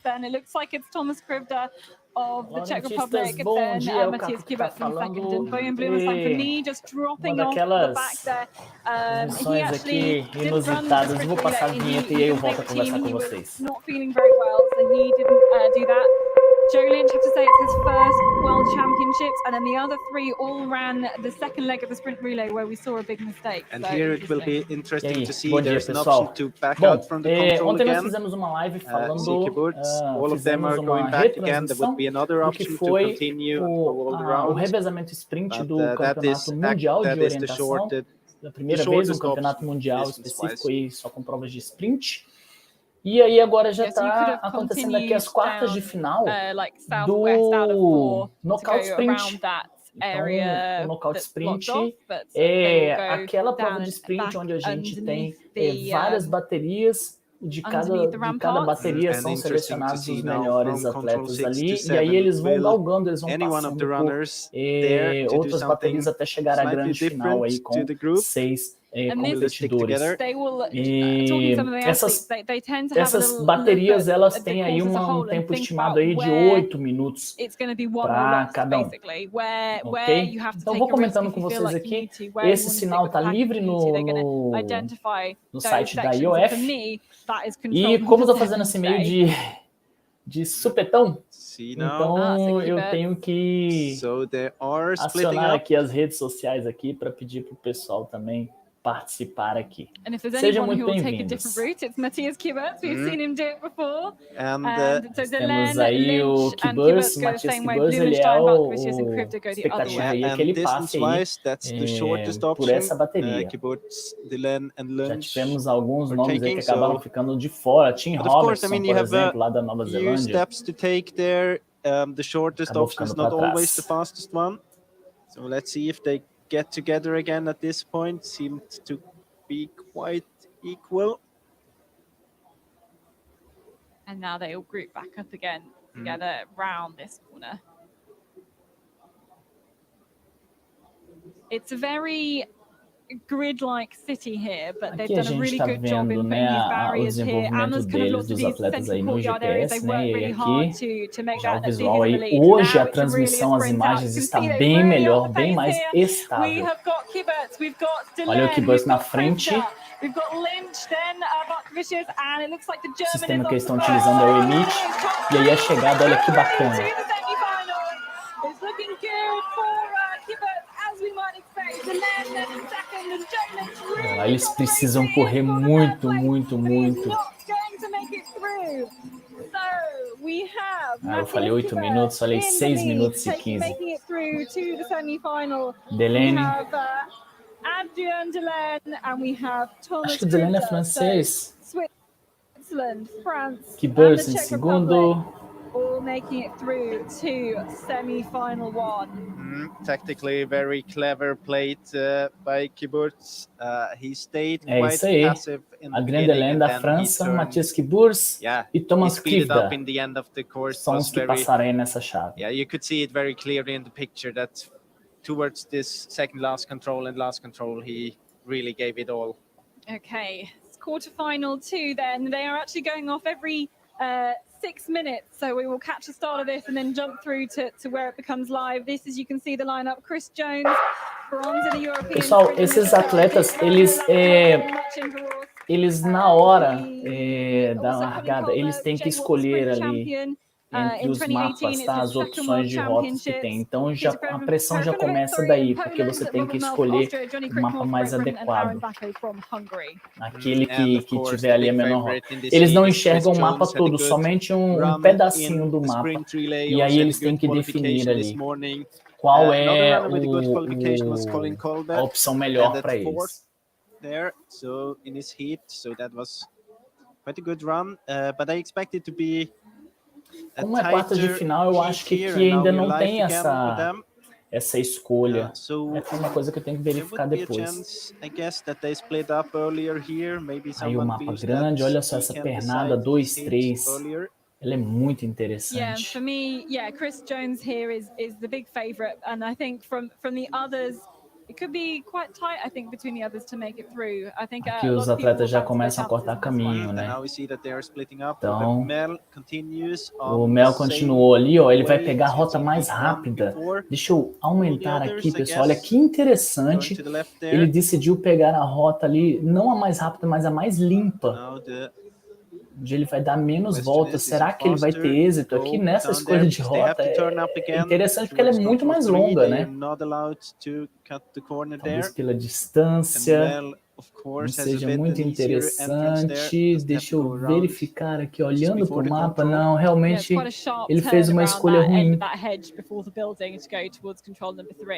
then it looks like it's Thomas Krivda of the Czech Orientistas, Republic, bom then dia, o Matthias Caco que tá Kibert in second, falando. and Bojan Blumenstein for me just dropping Uma off the daquelas back there. He transmissões actually aqui didn't run the inusitadas. Eu sprint vou passar a relay. vinheta e He aí eu didn't volto make a the team. conversar com He was vocês. not feeling very well, so he didn't do that. Joe Lynch, have to say, it's his first World Championships, and then the other three all ran the second leg of the sprint relay where we saw a big mistake. And so here it will be interesting to see. Bom dia, There's an option pessoal. to back Bom, out from the control ontem nós again. fizemos uma live falando, All of them are fizemos going uma back again. There retransmissão would be another do que option to foi continue and go all o around. revezamento sprint do That Campeonato Mundial de is the Orientação. Da primeira vez um campeonato mundial específico aí só com provas de sprint. E aí agora já está acontecendo aqui as quartas de final do knockout sprint. Então, o knockout sprint é aquela prova de sprint onde a gente tem várias baterias. De cada bateria são selecionados os melhores atletas ali, e aí eles vão galgando, eles vão passando por outras baterias até chegar à grande final aí com 6 competidores. E essas baterias, elas têm aí um tempo estimado aí de 8 minutos para cada um. Okay? Então, vou comentando com vocês aqui. Esse sinal está livre no site da IOF. E como eu tô fazendo assim meio de supetão, então eu tenho que acionar aqui as redes sociais aqui para pedir pro pessoal também participar aqui. Sejam muito bem-vindos. Temos aí o Kibers, Matthias Kibers, ele é o expectativa aí é que ele passe aí por essa bateria. Já tivemos alguns nomes aí que acabaram ficando de fora. Tim Robertson, por exemplo, lá da Nova Zelândia. The shortest option is not always the fastest one. So let's see if they get together again at this point. Seemed to be quite equal. And now they all group back up again together around this corner. It's a very grid-like city here, but they've done a really good job in putting these barriers here. Anna's kind of looked at these central courtyard areas. They worked really hard to make that a big lead. Hoje a transmissão, as imagens está bem melhor, bem mais estável. Olha o Kibers na frente. O sistema que eles estão utilizando é o Emit. E aí a chegada, olha que bacana. Eles precisam correr muito, muito, muito. Eu falei 8 minutos, falei 6 minutos e 15. Delene. Acho que o Delene é francês. Kibers em segundo. All making it through to semi-final one. Tactically very clever played by Kibers. He stayed quite passive in the a grande lenda da França, Matthias Kibers e Thomas Krivda são os que passarem nessa chave. Yeah, you could see it very clearly in the picture that towards this second last control and last control he really gave it all. Okay, it's quarterfinal 2 then. They are actually going off every 6 minutes, so we will catch the start of this and then jump through to where it becomes live. This, as you can see, the lineup: Chris Jones, bronze in the European. Pessoal, esses atletas, eles na hora da largada, eles têm que escolher ali entre os mapas, tá? As opções de rotas que tem. Então a pressão já começa daí, porque você tem que escolher o mapa mais adequado. Aquele que tiver ali a menor rota. Eles não enxergam o mapa todo, somente um pedacinho do mapa. E aí eles têm que definir ali qual é a opção melhor para eles. There, so in his heat, so that was quite a good run, but I expected to be. Como é quarta de final, eu acho que ainda não tem essa escolha. É uma coisa que eu tenho que verificar depois. Aí o mapa grande, olha só essa pernada 2-3. Ela é muito interessante. Yeah, for me, Chris Jones here is the big favorite, and I think from the others it could be quite tight, I think, between the others to make it through. I think Aqui os atletas já começam a cortar caminho, né? Então, o Mel continuou ali, ó, ele vai pegar a rota mais rápida. Deixa eu aumentar aqui, pessoal. Olha que interessante. Ele decidiu pegar a rota ali, não a mais rápida, mas a mais limpa, onde ele vai dar menos voltas. Será que ele vai ter êxito aqui nessa escolha de rota? É interessante porque ela é muito mais longa, né? Talvez pela distância não seja muito interessante. Deixa eu verificar aqui, olhando para o mapa. Não, realmente ele fez uma escolha ruim.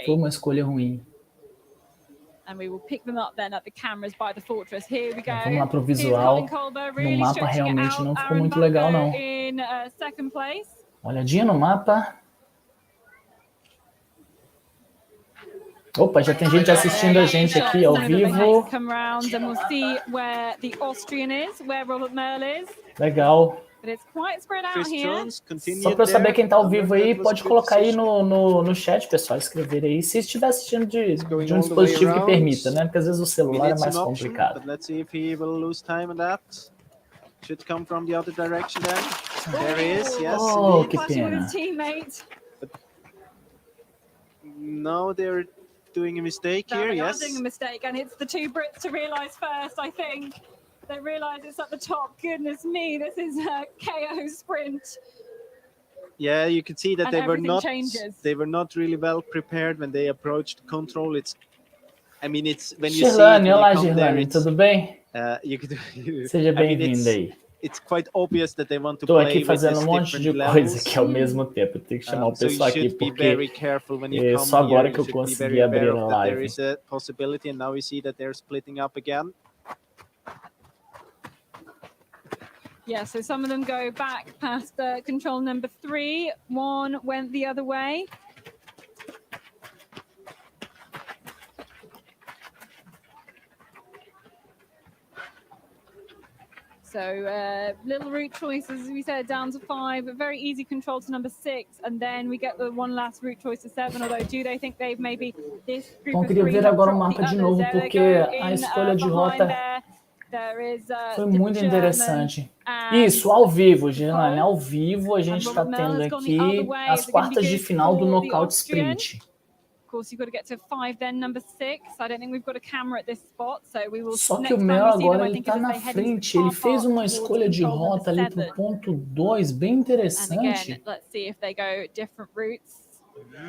Foi uma escolha ruim. Vamos lá para o visual. No mapa realmente não ficou muito legal, não. Olhadinha no mapa. Opa, já tem gente assistindo a gente aqui ao vivo. Legal. Só para eu saber quem está ao vivo aí, pode colocar aí no chat, pessoal, escrever aí, se estiver assistindo de um dispositivo que permita, né? Porque às vezes o celular é mais complicado. Oh, que pena. No, they're doing a mistake here, yes. Doing a mistake, and it's the two Brits to realise first, I think. They realise it's at the top. Goodness me, this is a KO sprint. Yeah, you can see that they were not really well prepared when they approached control. It's when you Girlane, olá, Girlane, tudo bem? Seja bem-vinda aí. It's quite obvious that they want to Tô aqui fazendo um monte de coisa aqui ao mesmo tempo. Eu tenho que chamar o pessoal aqui porque é só agora que eu consegui abrir a live. There is a possibility, and now we see that they're splitting up again. Yeah, so some of them go back past control number 3. One went the other way. So little route choices, as we said, down to 5, but very easy control to number 6, and then we get the one last route choice to 7, although do they think they've maybe this group Bom, queria ver agora o mapa de novo, porque a escolha de rota foi muito interessante. Isso, ao vivo, Girlane, ao vivo a gente está tendo aqui as quartas de final do Knockout Sprint. Só que o Mel agora ele tá na frente, ele fez uma escolha de rota ali pro ponto 2, bem interessante.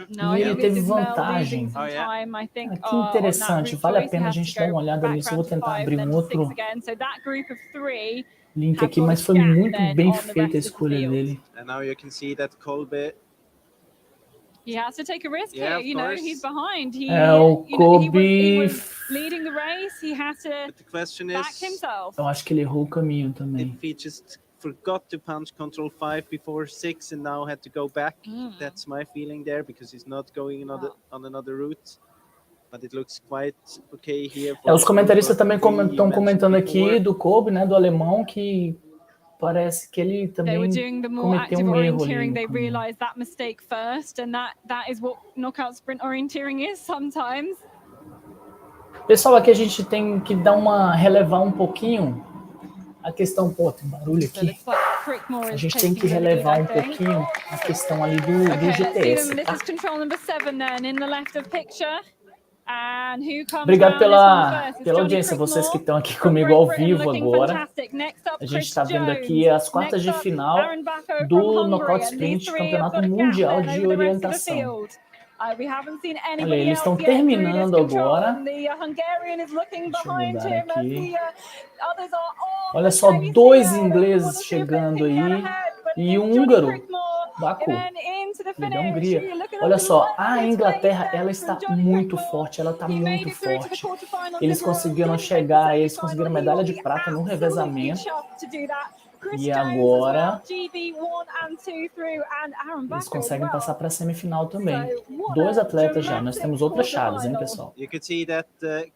E ele teve vantagem. Que interessante, vale a pena a gente dar uma olhada nisso. Eu vou tentar abrir um outro link aqui, mas foi muito bem feita a escolha dele. He has to take a risk here, you know, he's behind. O Kobe leading the race, he has to back himself. Eu acho que ele errou o caminho também. If he just forgot to punch control 5 before 6 and now had to go back, that's my feeling there, because he's not going on another route. But it looks quite okay here. Os comentaristas também estão comentando aqui do Kobe, né, do alemão, que parece que ele também cometeu um erro ali. They realized that mistake first, and that is what knockout sprint orienteering is sometimes. Pessoal, aqui a gente tem que relevar um pouquinho a questão, pô, tem barulho aqui. A gente tem que relevar um pouquinho a questão ali do GPS, tá? Obrigado pela audiência, vocês que estão aqui comigo ao vivo agora. A gente está vendo aqui as quartas de final do Knockout Sprint, Campeonato Mundial de Orientação. Olha, eles estão terminando agora. Deixa eu mudar aqui. Olha só, 2 ingleses chegando aí e um húngaro, Baku, da Hungria. Olha só, a Inglaterra, ela está muito forte, ela está muito forte. Eles conseguiram chegar, eles conseguiram medalha de prata no revezamento. E agora eles conseguem passar para a semifinal também. 2 atletas já. Nós temos outras chaves, hein, pessoal? You could see that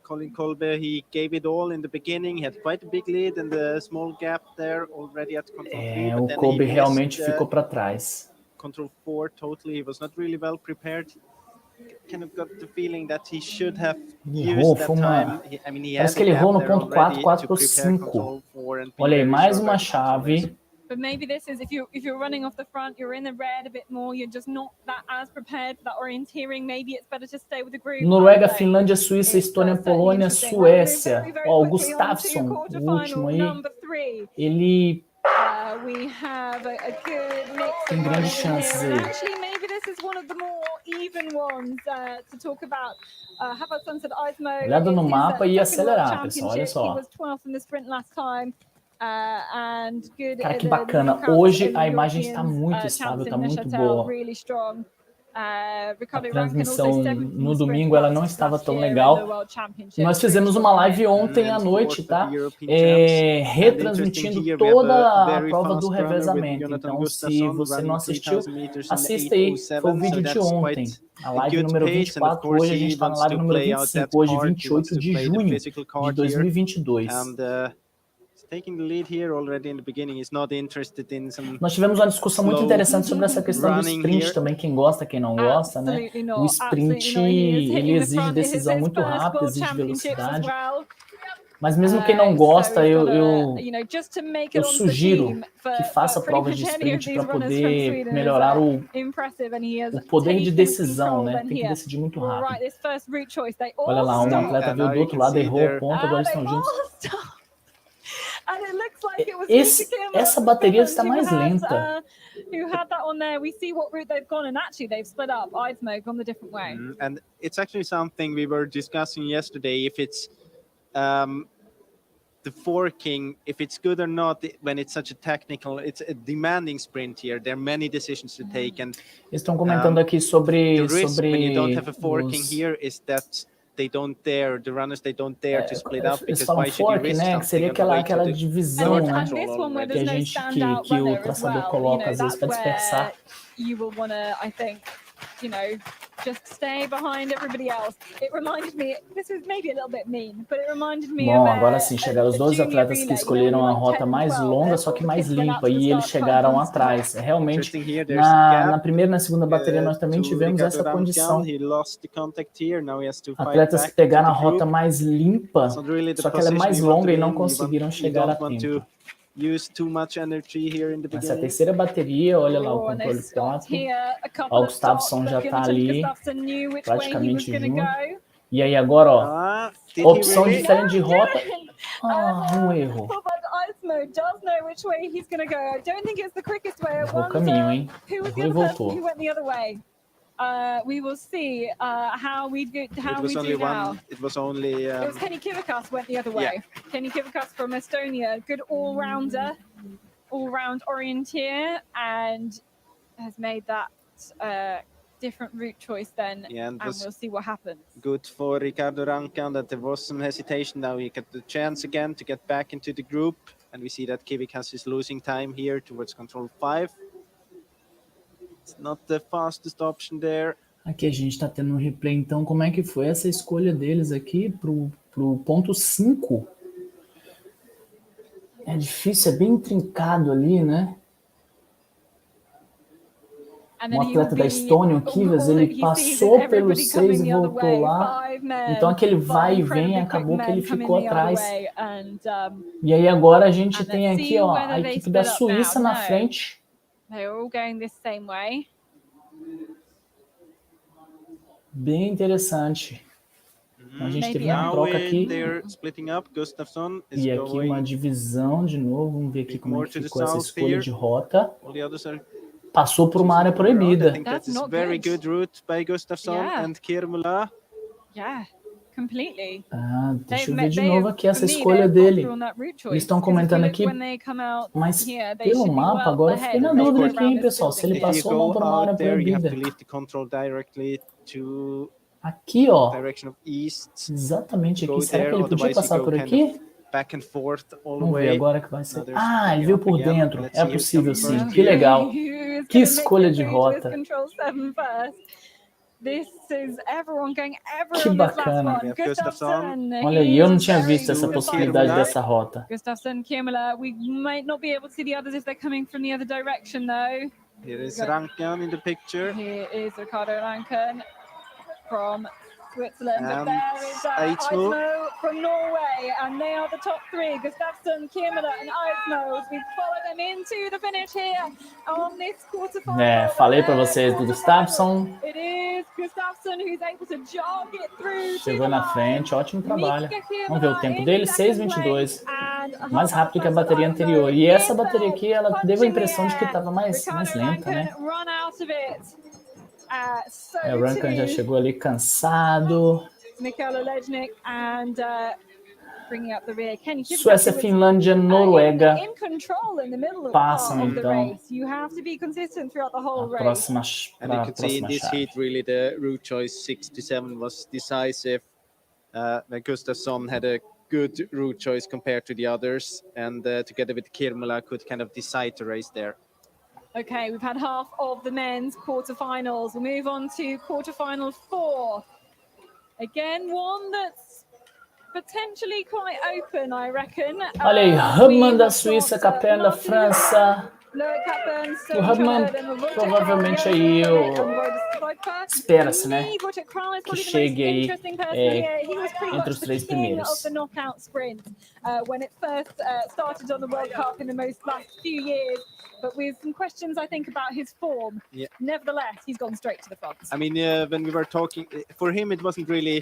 Colin Colbert, he gave it all in the beginning. He had quite a big lead and a small gap there already at control 3. O Colbert realmente ficou para trás. Control 4 totally. He was not really well prepared. kind of got the feeling that he should have Errou, used that foi uma... time. I mean, he Parece had que ele the errou no gap there ponto 4, already 4 to por prepare 5. control 4 and be Olha aí, very mais sure uma about controllers. chave. But maybe this is if you're running off the front, you're in the red a bit more, you're just not that as prepared for that orienteering. Maybe it's better to stay with the group. Noruega, Finlândia, Suíça, Estônia, Polônia, Suécia. Ó, o Gustafsson, o último aí, ele we have a good mix tem of grandes runners in chances here. aí. And actually, maybe this is one of the more even ones to talk about. How about Sunset Eismo? Olhada no mapa e Second World acelerar, pessoal, olha Championship. He só. was 12th in the sprint last time. And good, Cara, que bacana. Hoje a imagem está muito estável, está muito boa. Really strong. A transmissão no domingo ela não estava tão legal. Nós fizemos uma live ontem à noite, tá? Retransmitindo toda a prova do revezamento. Então, se você não assistiu, assista aí. Foi o vídeo de ontem. A live número 24, hoje a gente está na live número 25, hoje 28 de junho de 2022. Nós tivemos uma discussão muito interessante sobre essa questão do sprint também, quem gosta, quem não gosta, né? O sprint, ele exige decisão muito rápida, exige velocidade. Mas mesmo quem não gosta, eu sugiro que faça provas de sprint para poder melhorar o poder de decisão, né? Tem que decidir muito rápido. Olha lá, um atleta veio do outro lado, errou o ponto, agora eles estão juntos. Essa bateria está mais lenta. Who had that on there? We see what route they've gone, and actually they've split up. Eismo gone the different way. And it's actually something we were discussing yesterday. If it's the forking, if it's good or not, when it's such a technical, it's a demanding sprint here. There are many decisions to take, and estão comentando aqui sobre the risk when you don't have a forking here is that they don't dare, the runners, they don't dare to split up, because why should you risk né? Que seria aquela divisão, né? Que a gente que o traçador coloca às vezes para dispersar. You will want to, I think, you know, just stay behind everybody else. It reminded me, this is maybe a little bit mean, but it reminded me Bom, agora sim, chegaram os dois atletas que escolheram a rota mais longa, só que mais limpa, e eles chegaram atrás. Realmente, na primeira e na segunda bateria, nós também tivemos essa condição. Atletas que pegaram a rota mais limpa, só que ela é mais longa e não conseguiram chegar a tempo. Essa é a terceira bateria, olha lá o controle 4. Ó, o Gustafsson já está ali, praticamente junto. E aí agora, ó, opção diferente de rota. Um erro. Errou o caminho, hein? Errou e voltou. We will see how we do now. It was only. It was Kenny Kivikas went the other way. Yeah. Kenny Kivikas from Estonia, good all-rounder, all-round orienteer, and has made that different route choice then, and we'll see what happens. Good for Ricardo Rankan that there was some hesitation. Now he got the chance again to get back into the group, and we see that Kivikas is losing time here towards control 5. It's not the fastest option there. Aqui a gente está tendo um replay, então como é que foi essa escolha deles aqui pro ponto 5? É difícil, é bem intrincado ali, né? Um atleta da Estônia, o Kivas, ele passou pelo 6 e voltou lá. Então aquele vai e vem, acabou que ele ficou atrás. E aí agora a gente tem aqui, ó, a equipe da Suíça na frente. They're all going this same way. Bem interessante. Então a gente teve uma troca aqui. E aqui uma divisão de novo. Vamos ver aqui como é que ficou essa escolha de rota. Passou por uma área proibida. Very good route by Gustafsson and Kirmula. Yeah. Completely. Deixa eu ver de novo aqui essa escolha dele. Eles estão comentando aqui, mas pelo mapa, agora eu fiquei na dúvida aqui, hein, pessoal, se ele passou ou não por uma área proibida. Aqui, ó, exatamente aqui, será que ele podia passar por aqui? Vamos ver agora que vai ser. Ele veio por dentro, é possível sim, que legal. Que escolha de rota. Que bacana. Olha aí, eu não tinha visto essa possibilidade dessa rota. Gustafsson, Kirmula, we might not be able to see the others if they're coming from the other direction though. Here is Rankan in the picture. Here is Ricardo Rankan. from Switzerland. But there is Eismo from Norway, and they are the top three. Gustafsson, Kiemela, and Eismo. We follow them into the finish here on this quarterfinal. Falei para vocês do Gustafsson. It is Gustafsson who's able to jog it through. Chegou na frente, ótimo trabalho. Vamos ver o tempo dele, 6:22. Mais rápido que a bateria anterior. E essa bateria aqui, ela deu a impressão de que estava mais lenta, né? O Rankan já chegou ali cansado. Suécia, Finlândia, Noruega passam então a próxima chave. Really the route choice 6 to 7 was decisive. Gustafsson had a good route choice compared to the others, and together with Kirmala could kind of decide to race there. Okay, we've had half of the men's quarterfinals. We'll move on to quarterfinal 4. Again, one that's potentially quite open, I reckon. Olha aí, Hubman da Suíça, Capel da França. O Hubman provavelmente aí espera-se, né, que chegue aí entre os 3 primeiros. When it first started on the World Cup in the last few years, but with some questions, I think, about his form. Yeah. Nevertheless, he's gone straight to the front. I mean, when we were talking, for him, it wasn't really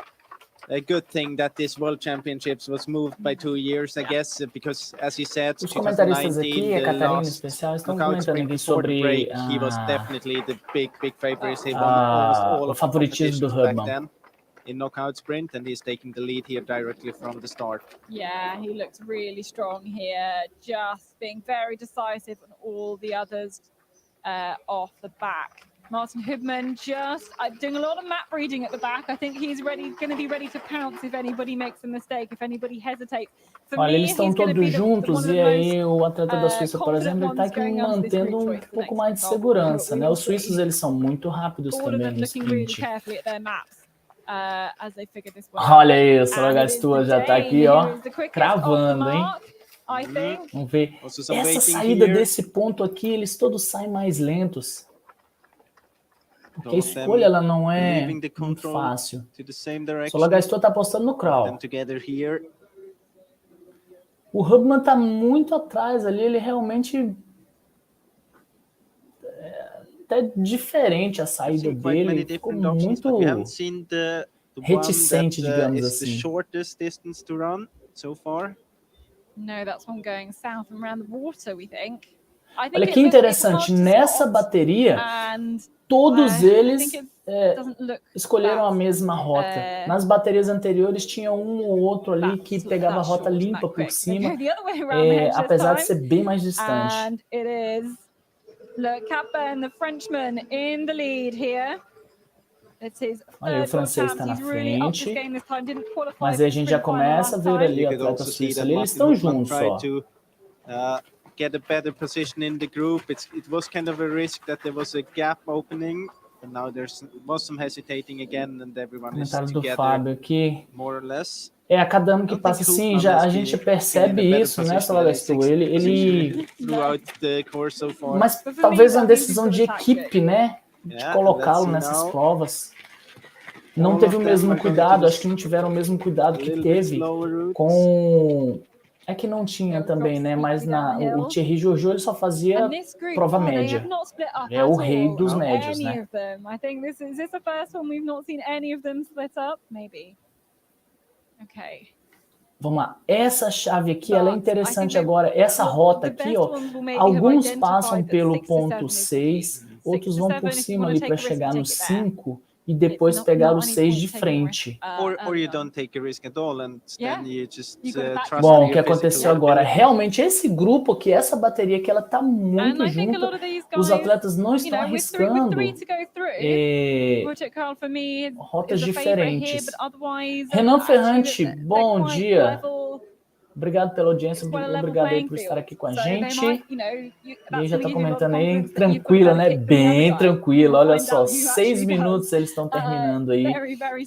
a good thing that this World Championships was moved by 2 years, I guess, because, as he said, os comentaristas aqui, a Catarina especial, estão comentando aqui sobre he was definitely the big favorite. He won all o favoritismo do Hubman. In knockout sprint, and he's taking the lead here directly from the start. Yeah, he looks really strong here, just being very decisive on all the others off the back. Martin Hubman just doing a lot of map reading at the back. I think he's going to be ready to pounce if anybody makes a mistake, if anybody hesitates. Olha, eles estão todos juntos e aí o atleta da Suíça, por exemplo, ele está aqui mantendo um pouco mais de segurança, né? Os suíços, eles são muito rápidos também no sprint. Olha aí, o Sologastua já está aqui, ó, cravando, hein? Vamos ver. Essa saída desse ponto aqui, eles todos saem mais lentos. Porque a escolha ela não é muito fácil. O Sologastua está apostando no crawl. O Hubman está muito atrás ali, ele realmente... até diferente a saída dele, ele ficou muito reticente, digamos assim. Olha que interessante, nessa bateria, todos eles escolheram a mesma rota. Nas baterias anteriores tinha um ou outro ali que pegava a rota limpa por cima, apesar de ser bem mais distante. Le Capin, the Frenchman, in the lead here. Olha, o francês está na frente, mas aí a gente já começa a ver ali o atleta suíço ali, eles estão juntos, ó. Get a better position in the group. It was kind of a risk that there was a gap opening, and now was some hesitating again, and everyone is together, more or less. A cada ano que passa assim, a gente percebe isso, né, Sologastua? Ele... Mas talvez uma decisão de equipe, né, de colocá-lo nessas provas. Não teve o mesmo cuidado, acho que não tiveram o mesmo cuidado que teve com... É que não tinha também, né, mas o Thierry Jojo, ele só fazia prova média. É o rei dos médios, né? Okay. Vamos lá, essa chave aqui, ela é interessante agora, essa rota aqui, ó, alguns passam pelo ponto 6, outros vão por cima ali para chegar no 5 e depois pegar o 6 de frente. Bom, o que aconteceu agora? Realmente, esse grupo aqui, essa bateria aqui, ela tá muito junta, os atletas não estão arriscando rotas diferentes. Renan Ferrante, bom dia. Obrigado pela audiência, obrigado aí por estar aqui com a gente. E aí já está comentando aí, tranquila, né? Bem tranquila. Olha só, 6 minutos eles estão terminando aí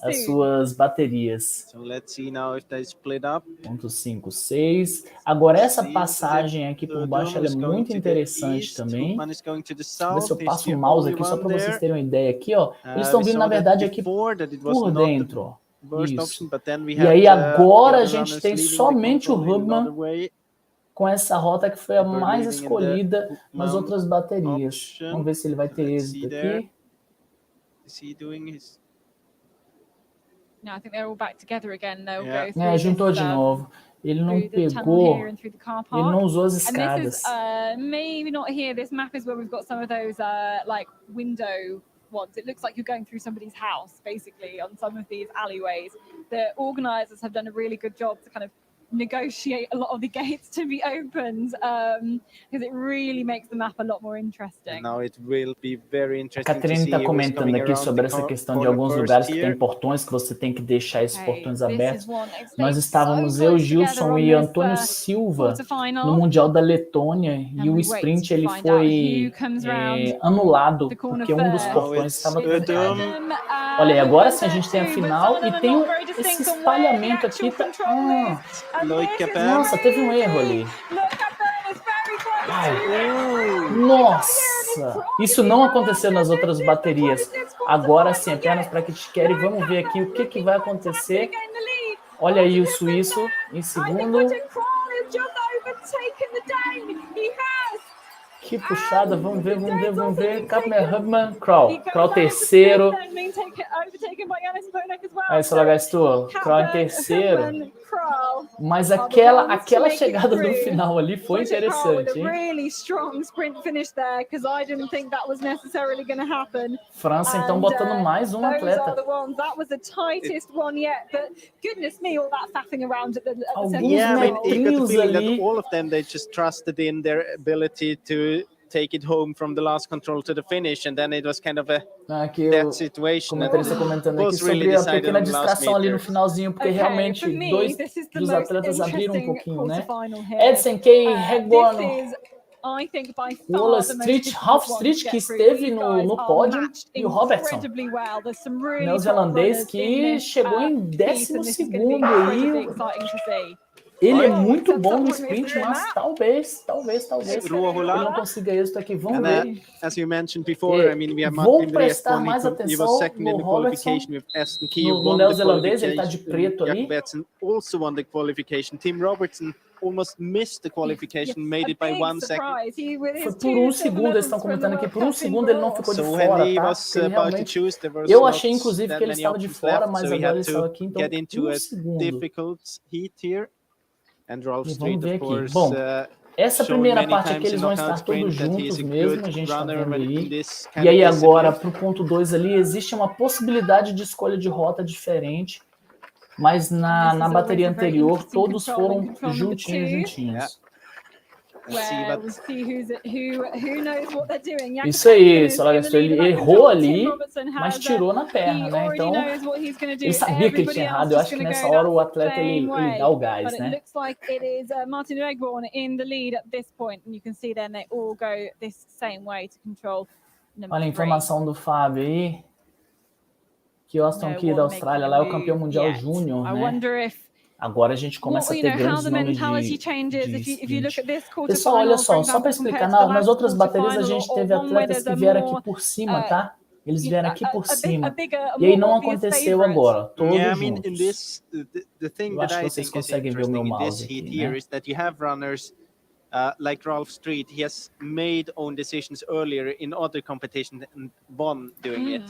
as suas baterias. So let's see now if they split up. 0.56. Agora essa passagem aqui por baixo ela é muito interessante também. Deixa eu ver se eu passo o mouse aqui só para vocês terem uma ideia aqui, ó. Eles estão vindo na verdade aqui por dentro, ó. Isso. E aí agora a gente tem somente o Hubman com essa rota que foi a mais escolhida nas outras baterias. Vamos ver se ele vai ter êxito aqui. Juntou de novo. Ele não pegou, ele não usou as escadas. Maybe not here. This map is where we've got some of those like window ones. It looks like you're going through somebody's house, basically, on some of these alleyways. The organisers have done a really good job to kind of negotiate a lot of the gates to be opened, because it really makes the map a lot more interesting. Now it will be very interesting. A Catarina está comentando aqui sobre essa questão de alguns lugares que tem portões que você tem que deixar esses portões abertos. Nós estávamos, eu, Gilson e Antônio Silva, no Mundial da Letônia, e o sprint ele foi anulado porque um dos portões estava trancado. Olha, agora sim a gente tem a final e tem esse espalhamento aqui. Nossa, teve um erro ali. Nossa, isso não aconteceu nas outras baterias. Agora sim, apenas para que te querem. Vamos ver aqui o que vai acontecer. Olha aí o suíço em segundo. Que puxada, vamos ver. Kapner, Hubman, Kroll terceiro. Aí, Solagastu, Kroll em terceiro. Mas aquela chegada no final ali foi interessante, hein? França, então, botando mais um atleta. Alguns metrinhos ali. Take it home from the last control to the finish, and then it was kind of a that situation. Como está comentando aqui sobre a pequena distração ali no finalzinho, porque realmente dois dos atletas abriram um pouquinho, né? Edson Kay, Regono, Wall Street, Half Street, que esteve no pódio, e o Robertson, neozelandês, que chegou em 12º aí. Ele é muito bom no sprint, mas talvez ele não consiga êxito aqui. Vamos ver. Vou prestar mais atenção no Robertson, no neozelandês, ele está de preto ali. Tim Robertson almost missed the qualification, made it by 1 second. Foi por 1 segundo, eles estão comentando aqui, por 1 segundo ele não ficou de fora, tá? Realmente, eu achei inclusive que ele estava de fora, mas agora ele estava aqui, então 1 segundo. And Rolf vamos Street, ver of aqui. course, Bom, essa primeira parte aqui eles vão estar todos juntos mesmo, a gente está vendo aí. E aí agora, para o ponto 2 ali, existe uma possibilidade de escolha de rota diferente, mas na bateria anterior todos foram juntinhos. Isso aí, Solagastu, ele errou ali, mas tirou na perna, né? Então, ele sabia que ele tinha errado. Eu acho que nessa hora o atleta ele dá o gás, né? Olha a informação do Fábio aí, que o Aston Key da Austrália lá é o campeão mundial júnior, né? Agora a gente começa a ter grandes nomes de pessoal, olha só para explicar, nas outras baterias a gente teve atletas que vieram aqui por cima, tá? Eles vieram aqui por cima. E aí não aconteceu agora, todos juntos. Eu acho que vocês conseguem ver o meu mouse aqui, né? Like Rolf Street, he has made own decisions earlier in other competitions and won doing it.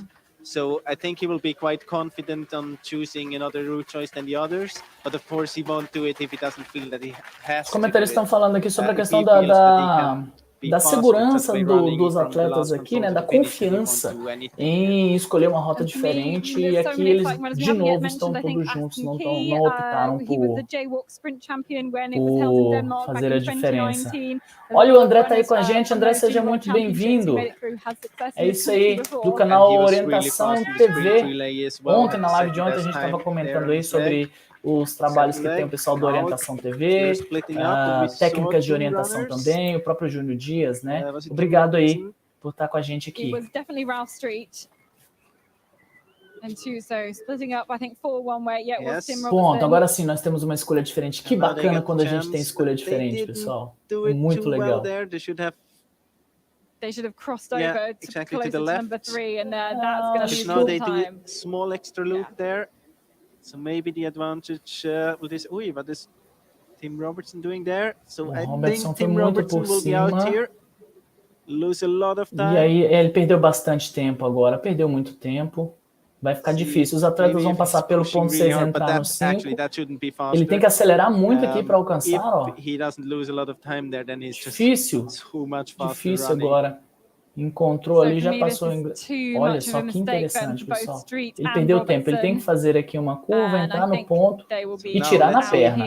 So I think he will be quite confident on choosing another route choice than the others, but of course he won't do it if he doesn't feel that he has. Os comentários estão falando aqui sobre a questão da segurança dos atletas aqui, né, da confiança em escolher uma rota diferente, e aqui eles de novo estão todos juntos, não optaram por fazer a diferença. Olha, o André está aí com a gente. André, seja muito bem-vindo. É isso aí, do canal Orientação TV. Ontem, na live de ontem, a gente estava comentando aí sobre os trabalhos que tem o pessoal do Orientação TV, técnicas de orientação também, o próprio Júnior Dias, né? Obrigado aí por estar com a gente aqui. Ponto, agora sim, nós temos uma escolha diferente. Que bacana quando a gente tem escolha diferente, pessoal. Muito legal. They should have crossed over exactly closer to the to left. number 3, and that's going to be Now full they time. do a small extra loop there. So maybe the advantage with this. What is Tim Robertson doing there? So I think Tim Robertson will be out here. Lose a lot of time. E aí ele perdeu bastante tempo agora, perdeu muito tempo. Vai ficar difícil. Os atletas vão passar pelo ponto 6 e entrar no 5. Ele tem que acelerar muito aqui para alcançar, ó. Difícil. Difícil agora. Encontrou ali, já passou. Olha só que interessante, pessoal. Ele perdeu tempo. Ele tem que fazer aqui uma curva, entrar no ponto e tirar na perna.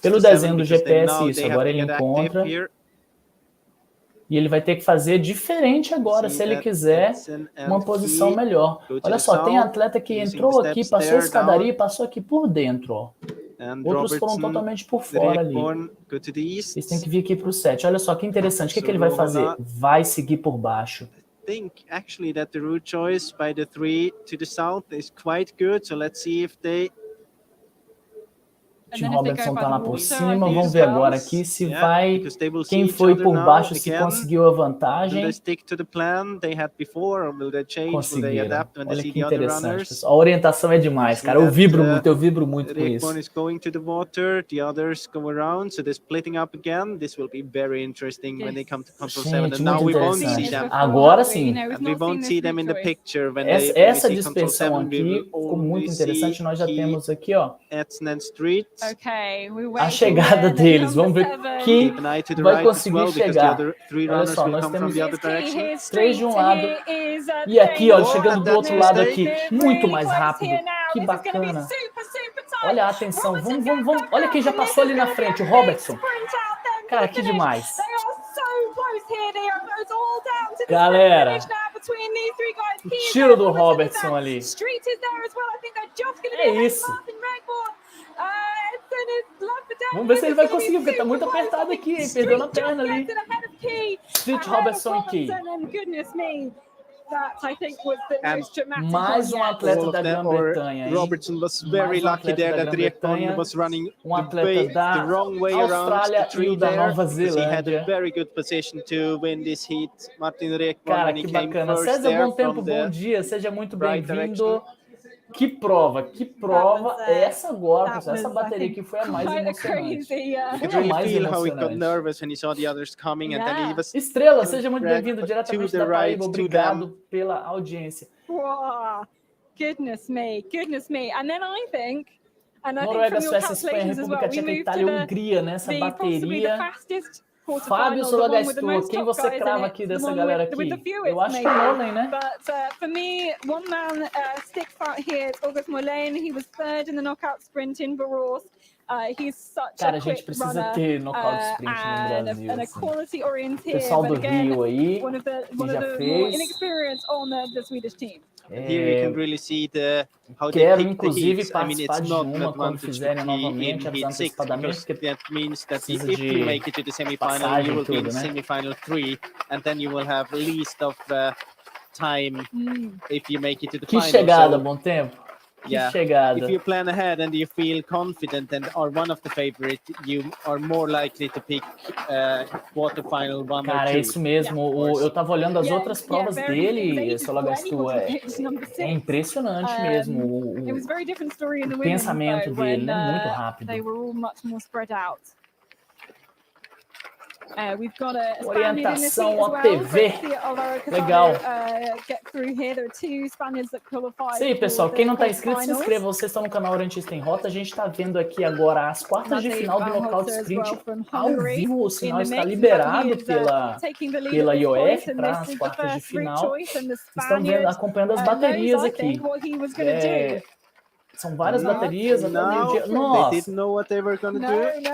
Pelo desenho do GPS, isso. Agora ele encontra. E ele vai ter que fazer diferente agora, se ele quiser uma posição melhor. Olha só, tem atleta que entrou aqui, passou a escadaria e passou aqui por dentro, ó. Outros foram totalmente por fora ali. Eles têm que vir aqui para o 7. Olha só que interessante. O que ele vai fazer? Vai seguir por baixo. Think actually that the route choice by the 3 to the south is quite good. So let's see if they Tim Robertson tá lá por cima. Vamos ver agora aqui se vai. Quem foi por baixo, se conseguiu a vantagem. Conseguiram. Olha que interessante, pessoal. A orientação é demais, cara. Eu vibro muito com isso. Gente, muito interessante. Agora sim. Essa dispersão aqui ficou muito interessante. Nós já temos aqui, ó, a chegada deles. Vamos ver quem vai conseguir chegar. Olha só, nós temos 3 de um lado e aqui, ó, chegando do outro lado aqui, muito mais rápido. Que bacana. Olha a atenção. Vamos. Olha quem já passou ali na frente, o Robertson. Cara, que demais. Galera, o tiro do Robertson ali. É isso. Vamos ver se ele vai conseguir, porque tá muito apertado aqui, hein? Perdeu na perna ali. Street, Robertson e Key. Mais um atleta da Grã-Bretanha, hein? Robertson was very lucky there that Riekon was running the wrong way around the tree there. He had a very good position to win this heat. Martin Riekon, cara, que bacana. César, bom tempo, bom dia. Seja muito bem-vindo. Que prova essa agora, pessoal. Essa bateria aqui foi a mais emocionante. Estrela, seja muito bem-vindo diretamente da Paraíba. Obrigado pela audiência. Goodness me. And then I think Noruega, Suécia, Espanha, República Tcheca, Itália, Hungria nessa bateria. Fábio Solagastur, quem você crava aqui dessa galera aqui? Eu acho que é Molen, né? But for me, one man sticks out here. It's August Molen. He was third in the knockout sprint in Varos. He's such cara, a quick gente precisa runner, ter knockout sprint no Brasil. And a quality orienteer. Pessoal do Rio aí, one of the fez. more inexperienced on the Swedish team. Here you can really see how quero, they pick inclusive, the heats. participar de uma quando fizerem novamente, avisar antecipadamente, porque that means that if precisa you make it to the semifinal, you will be in semifinal 3, and then you will have least of time if you make it to the que final. Que chegada, bom tempo. Que chegada. If you plan ahead and you feel confident and are one of the favorite, you are more likely to pick quarterfinal 1 Cara, or 2. É isso mesmo. Eu tava olhando as outras provas dele, Solagastur. É impressionante mesmo. O pensamento dele, né? Muito rápido. Orientação OTV. Legal. Isso aí, pessoal. Quem não está inscrito, se inscreva. Vocês estão no canal Orientista em Rota. A gente está vendo aqui agora as quartas de final do Knockout Sprint ao vivo. O sinal está liberado pela IOF para as quartas de final. Estão acompanhando as baterias aqui. São várias baterias até meio-dia. Nossa! They didn't know what they were gonna do.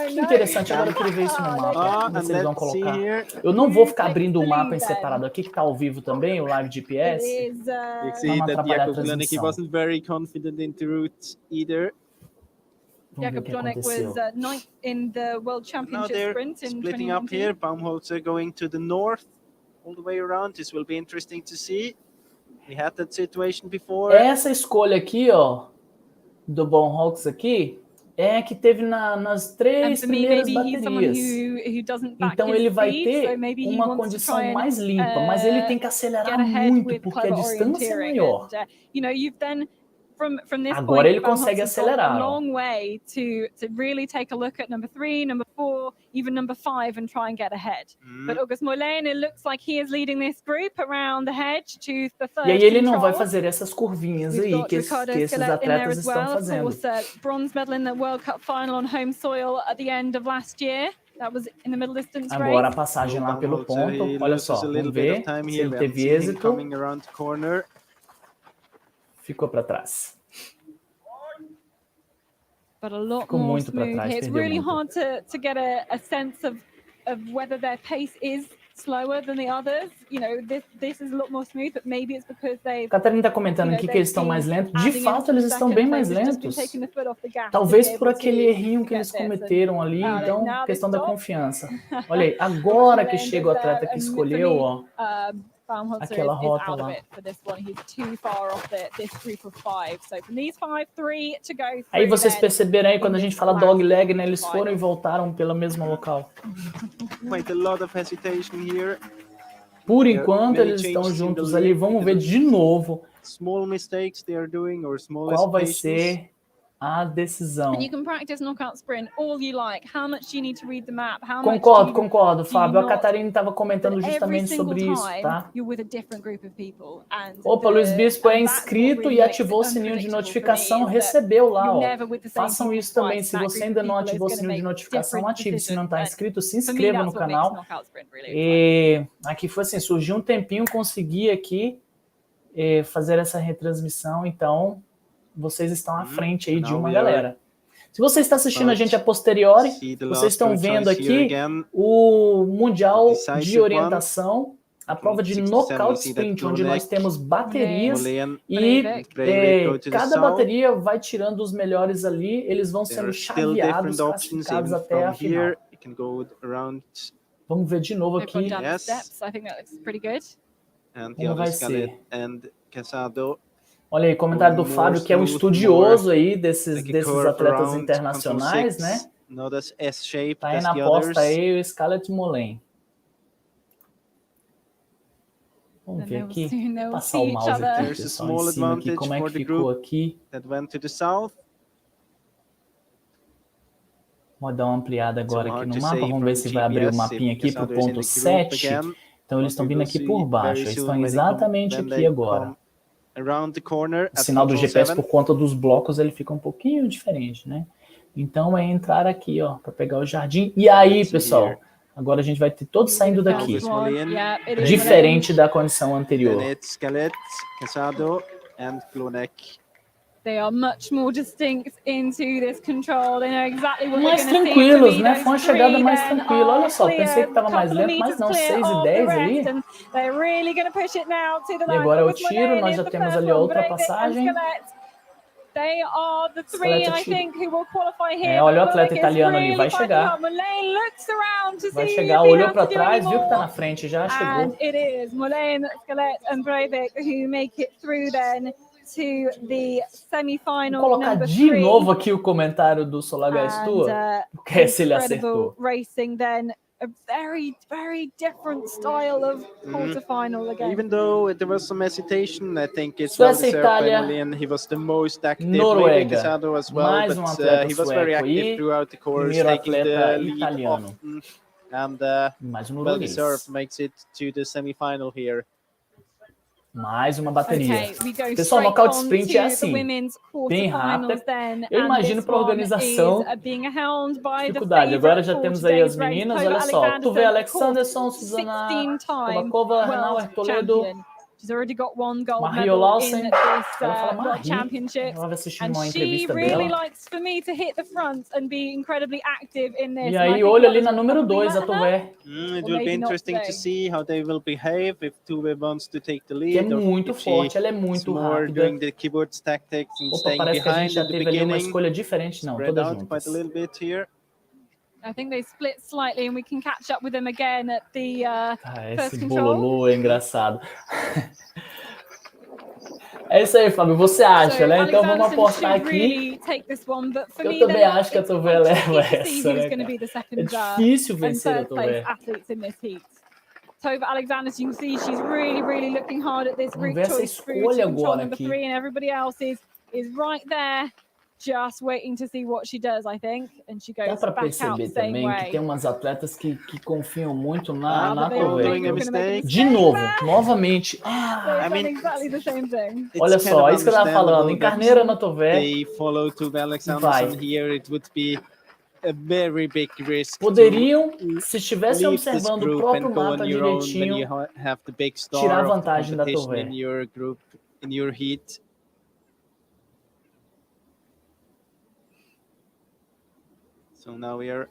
Que interessante, agora eu queria ver isso no mapa. Como vocês vão colocar. Eu não vou ficar abrindo o mapa em separado aqui, que está ao vivo também, o live GPS. You see that Jakob Klonek, he wasn't very confident in the route either. Jakob Klonek was ninth in the World Championship sprint in splitting up here. Baumholzer going to the north all the way around. This will be interesting to see. We had that situation before. Essa escolha aqui, ó, do Baumholzer aqui, é que teve nas 3 primeiras baterias. Então ele vai ter uma condição mais limpa, mas ele tem que acelerar muito, porque a distância é maior. Agora ele consegue acelerar. Long way to really take a look at number 3, number 4, even number 5 and try and get ahead. But August Moulin, it looks like he is leading this group around the hedge to the third. E aí ele não vai fazer essas curvinhas aí que esses atletas estão fazendo. Bronze medal in the World Cup final on home soil at the end of last year. That was in the middle distance race. Agora a passagem lá pelo ponto. Olha só, vamos ver se ele teve êxito. Ficou para trás. Ficou muito para trás. It's really hard to get a sense of whether their pace is slower than the others. You know, this is a lot more smooth, but maybe it's because they. Catarina está comentando aqui que eles estão mais lentos. De fato, eles estão bem mais lentos. Talvez por aquele errinho que eles cometeram ali. Então, questão da confiança. Olha aí, agora que chega o atleta que escolheu, ó. Aquela rota lá. Aí vocês perceberam aí quando a gente fala dog leg, né? Eles foram e voltaram pelo mesmo local. Por enquanto eles estão juntos ali. Vamos ver de novo qual vai ser a decisão. Concordo, Fábio. A Catarina estava comentando justamente sobre isso, tá? Opa, Luiz Bispo é inscrito e ativou o sininho de notificação, recebeu lá, ó. Façam isso também. Se você ainda não ativou o sininho de notificação, ative. Se não está inscrito, se inscreva no canal. E aqui foi assim, surgiu um tempinho, consegui aqui fazer essa retransmissão, então vocês estão à frente aí de uma galera. Se você está assistindo a gente a posteriori, vocês estão vendo aqui o Mundial de Orientação, a prova de knockout sprint, onde nós temos baterias e cada bateria vai tirando os melhores ali, eles vão sendo chaveados, classificados até a final. Vamos ver de novo aqui. Como vai ser. Olha aí, comentário do Fábio, que é um estudioso aí desses atletas internacionais, né? Tá aí na aposta aí o Scarlett Moulin. Vamos ver aqui, passar o mouse aqui, pessoal, em cima aqui, como é que ficou aqui. Vou dar uma ampliada agora aqui no mapa, vamos ver se vai abrir o mapinha aqui para o ponto 7. Então eles estão vindo aqui por baixo, eles estão exatamente aqui agora. O sinal do GPS, por conta dos blocos, ele fica um pouquinho diferente, né? Então é entrar aqui, ó, para pegar o jardim. E aí, pessoal, agora a gente vai ter todos saindo daqui. Diferente da condição anterior. They are much more distinct into this control. They know exactly what mais tranquilos, né? Foi uma chegada mais tranquila. Olha só, pensei que estava mais lento, mas não, 6 e 10 ali. E agora é o tiro, nós já temos ali a outra passagem. Olha o atleta italiano ali, vai chegar. Vai chegar, olhou para trás, viu que está na frente, já chegou. Vou colocar de novo aqui o comentário do Solagaistua, porque se ele acertou. A very, very different style of quarterfinal again. Even though there was some hesitation, I think it's well deserved by Moulin. He was the most active. Noruega, as well, mais um atleta he was very active throughout the course, taking the lead italiano. often, and well deserved makes it to the semi-final here. Mais uma bateria. Pessoal, knockout sprint é assim, bem rápido. Eu imagino para a organização dificuldade. Agora já temos aí as meninas, olha só. Tu vê Alexanderson, Suzana Kovakova, Renauer, Toledo, She's already got one gold Maria medal Lawson, in this ela fala World Marie, Championships. ela vai assistir And uma she entrevista really dela. likes for me to hit the front and be incredibly active in this. E And I aí, think olha ali others na will número probably 2, a let her. Tové. It Or will be maybe not interesting today. to see how they will behave if Tuve wants to take the Que é lead or muito if forte, ela é is muito more rápida. doing the keyboards tactics and Opa, staying parece que a gente behind já at the teve ali uma beginning. escolha diferente. Não, Spread todas out quite juntas. a little bit here. I think they split slightly and we can catch up with them again at the first Esse control. bololô é engraçado. É isso aí, Fábio, você acha, né? Então vamos apostar aqui. Eu também acho que a Tové leva essa, né, cara? É difícil vencer a Tové. Tova Alexander, as you can see, she's really looking hard at this route choice through to control number 3, and everybody else is right there, just waiting to see what she does, I think. And she goes Dá para back out the perceber same também way. que tem umas atletas que confiam muito na They all think Tové. we're gonna make a De mistake novo, there. novamente. They've done exactly the same thing. Olha só, é isso que eu tava falando. Encarneira na Tové. They follow Tuve Alexanderson here. It would be a very big risk. Poderiam, se estivessem leave this observando o group próprio and go mapa on your own when direitinho, you have the big tirar star of the vantagem da competition Tové. in your group, in your heat. So now we are.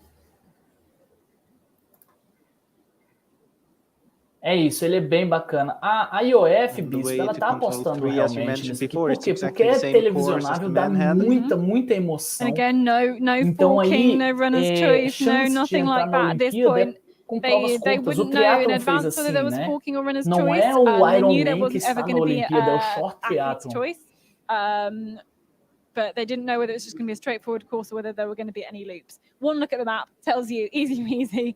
É isso, ele é bem bacana. A IOF, Bispo, ela tá apostando realmente nisso aqui. Por quê? Porque é televisionável, dá muita emoção. And again, no Então forking, aí, no runner's choice, no chance de nothing entrar like na that at this Olimpíada point. com provas They curtas. O wouldn't know in triatlon fez advance assim, whether there was né? forking or runner's Não choice. é o They knew there Ironman que wasn't está ever na going to be Olimpíada, é o short athlete's triathlon. choice. But they didn't know whether it was just going to be a straightforward course or whether there were going to be any loops. One look at the map tells you, easy peasy,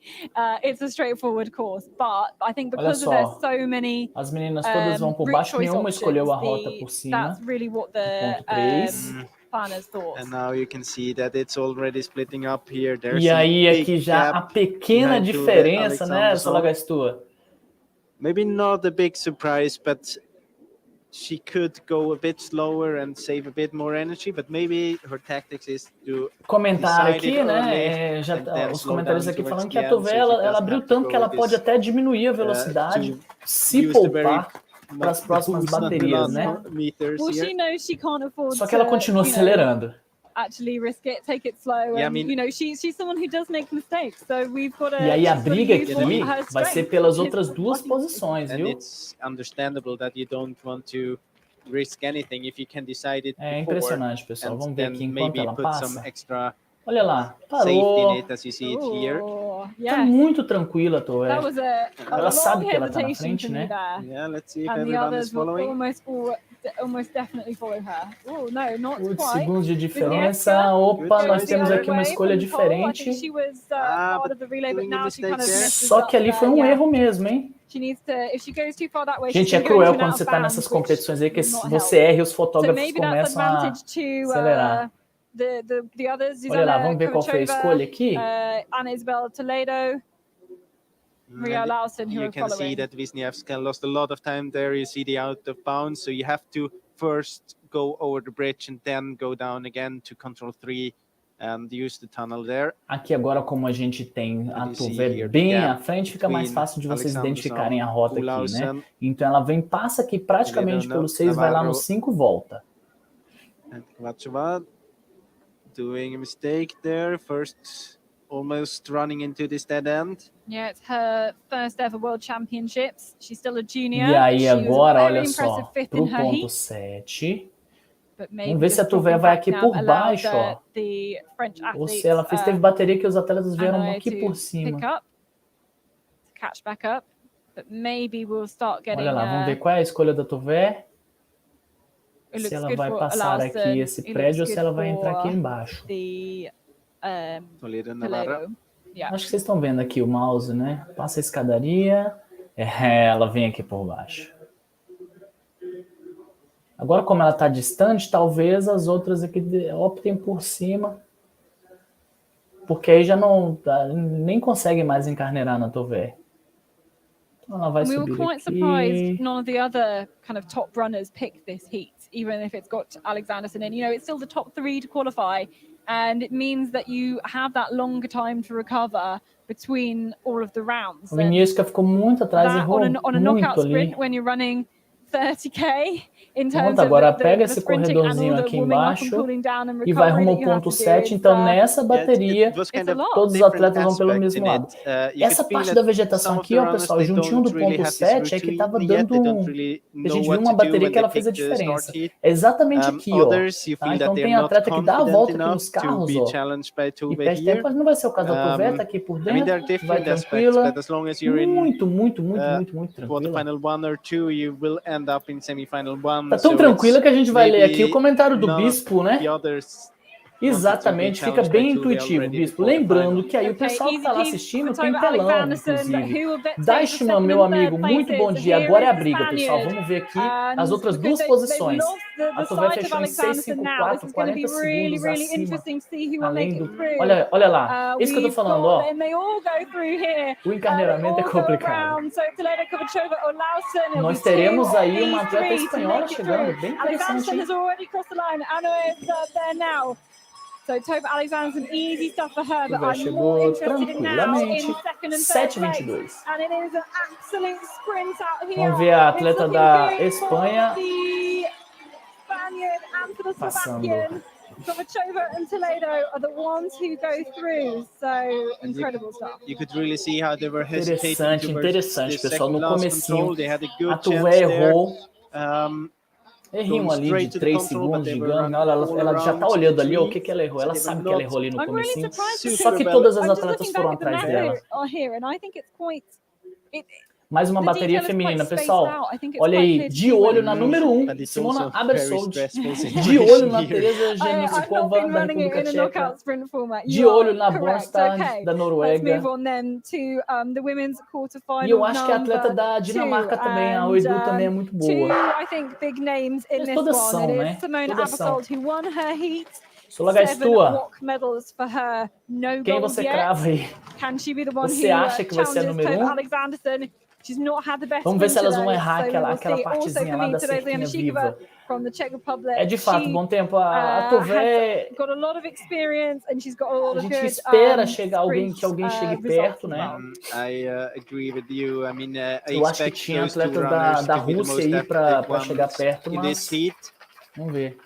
it's a straightforward course. But I think because there's so many as meninas todas vão por baixo, nenhuma escolheu a rota por cima. That's really what the planners thought. And now you can see that it's already splitting up here. There's E aí aqui já a pequena diferença, né, Salagastua? Maybe not a big surprise, but she could go a bit slower and save a bit more energy, but maybe her tactics is to comentário aqui, né? Os comentários aqui falando que a Tové ela abriu tanto que ela pode até diminuir a velocidade se poupar para as próximas baterias, né? Well, she knows she can't afford Só que ela continua acelerando. Actually risk it, take it slow, and you know she's someone who does make mistakes, so we've got to. E aí a briga aqui vai ser pelas outras duas posições, viu? And it's understandable that you don't want to risk anything if you can decide it. É impressionante, pessoal. Vamos ver aqui enquanto ela passa. Olha lá, parou. Tá muito tranquila, Tové. Ela sabe que ela tá na frente, né? Yeah, let's see if everyone is following. Almost definitely follow her. Oh, no, not quite. Segundos de diferença. Opa, nós temos aqui uma escolha diferente. Só que ali foi um erro mesmo, hein? Gente, é cruel quando você tá nessas competições aí que você erra e os fotógrafos começam a acelerar. Olha lá, vamos ver qual foi a escolha aqui. Anna Isabel Toledo. You can see that Wisniewska lost a lot of time there. You see the out of bounds, so you have to first go over the bridge and then go down again to control 3 and use the tunnel there. Aqui agora, como a gente tem a Tové bem à frente, fica mais fácil de vocês identificarem a rota aqui, né? Então ela vem, passa aqui praticamente pelo 6, vai lá no 5, volta. And Kvachova doing a mistake there, first almost running into this dead end. Yeah, it's her first ever World Championships. She's still a junior. E aí agora, olha só, pro ponto 7. Vamos ver se a Tové vai aqui por baixo, ó. Ou se ela fez, teve bateria que os atletas vieram aqui por cima. Catch back up, but maybe we'll start getting. Olha lá, vamos ver qual é a escolha da Tové. Se ela vai passar aqui esse prédio ou se ela vai entrar aqui embaixo. Toledo Navarra. Acho que vocês estão vendo aqui o mouse, né? Passa a escadaria. Ela vem aqui por baixo. Agora, como ela está distante, talvez as outras aqui optem por cima. Porque aí já não nem consegue mais encarneirar na Tové. Então ela vai subir aqui. We were quite surprised none of the other kind of top runners picked this heat, even if it's got Alexanderson in. You know, it's still the top 3 to qualify. And it means that you have that longer time to recover between all of the rounds. O Iniesca ficou muito atrás, errou on a knockout muito sprint, ali. when you're running 30k in Pronto, terms agora of pega the esse sprinting and all corredorzinho the aqui warming up and embaixo cooling down and e vai recovery rumo that ao you have ponto to do. 7. Então, nessa Yeah, bateria, it was kind of todos os different atletas vão pelo aspect mesmo in lado. it. You Essa could feel parte that da vegetação some of aqui, the ó, runners, pessoal, they juntinho don't do really ponto have this 7, é que routine tava yet. They dando don't really que a know gente viu what uma to do bateria when que they ela pick fez a the start diferença. heat. É exatamente aqui, ó. Others, you Tá? feel that Então they're tem not atleta que dá a confident volta aqui enough nos to carros, be ó, challenged by e Tuve perde tempo, here. mas não vai ser o caso da Tuve, tá aqui por I mean, there are dentro, vai different aspects, tranquila, but as long as you're in muito tranquila. quarterfinal 1 or 2, you will end up in semifinal 1. Tá tão So tranquila it's que a gente vai ler aqui o maybe comentário do none of Bispo, né? the others wanted to be Exatamente, fica challenged by bem Tuve intuitivo, already in the Bispo. Lembrando quarterfinal. que aí o Okay, pessoal que easy tá lá peasy assistindo for tem Toba telão, Alexanderson, inclusive. who will take the Dashman, second meu and third amigo, muito bom places. dia. Here Agora é is a the briga, pessoal. Spaniard. Vamos ver aqui And as outras because duas they've posições. lost the A Tuve sight of fechou em Alexanderson now, this 6,54, is going to be 40 really, segundos really acima, interesting to see who will além make it do... through. Olha lá, isso que eu tô We've falando, got, ó. and they all go through here. O They encarneiramento é all go complicado. around. So Toledo, Kovachova or Lawson, it'll Nós be two teremos of aí uma these atleta three to espanhola make it chegando, through. bem interessante, Alexanderson hein? has already crossed the line. Anna is there now. So Toba Alexanderson, easy stuff for her, but Tuve I'm more chegou interested in now in tranquilamente, second and third place. 7,22. And it is an absolute sprint out here. Vamos ver a It's atleta looking da good Espanha for the Spaniard and for the passando. Slovakian. Kovachova and Toledo are the ones who go through. So incredible stuff. You could really see how they were hesitating Interessante, towards pessoal. the No last comecinho, control. They had a a good Tuve chance there. errou. Errinho ali straight de to the 3 control, but segundos, they were digamos. running all Ela já tá around olhando the ali ó, o tree, que ela errou. so Ela they sabe were que ela not errou ali no I'm really comecinho. surprised Só que because todas as I'm just atletas looking foram back at the atrás map dela. here, and I think it's quite. Mais uma The bateria detail is quite feminina, spaced pessoal. out. I think it's Olha quite aí, clear to de see olho where na it número is. 1, But it's Simona also very Abersold. stressful De olho na situation here. Teresa I've not Janisikova, been da running it República in a Tcheca. knockout sprint format. De You olho are na correct. Bornstad, Okay, da let's Noruega. move on then to the women's quarterfinal. E eu acho que a atleta da number Dinamarca two. também, a And, Oidu também é muito two, boa. I think, big names in Mas this todas one. são, It né? is Simone Todas são. Abersold, who won her heat. Solagais 7 tua, WOC medals for her. No quem gold você yet. crava aí? Can she be the one Você who acha que vai ser a challenges número Toba 1? Alexanderson? She's not had the best Vamos ver se winter elas vão though, errar so we aquela will see. Also partezinha for lá me, da Teresa cerquinha Janisikova viva. from the Czech Republic. É de fato, She, bom tempo. A Tuve, has got a lot of experience and she's got a lot a of gente good espera chegar sprint, que alguém chegue results perto, as né? well. I agree with you. I mean, I Eu acho que expect tinha those two atletas runners da to be the Rússia most aí para active chegar ones perto, in this mas heat. vamos ver.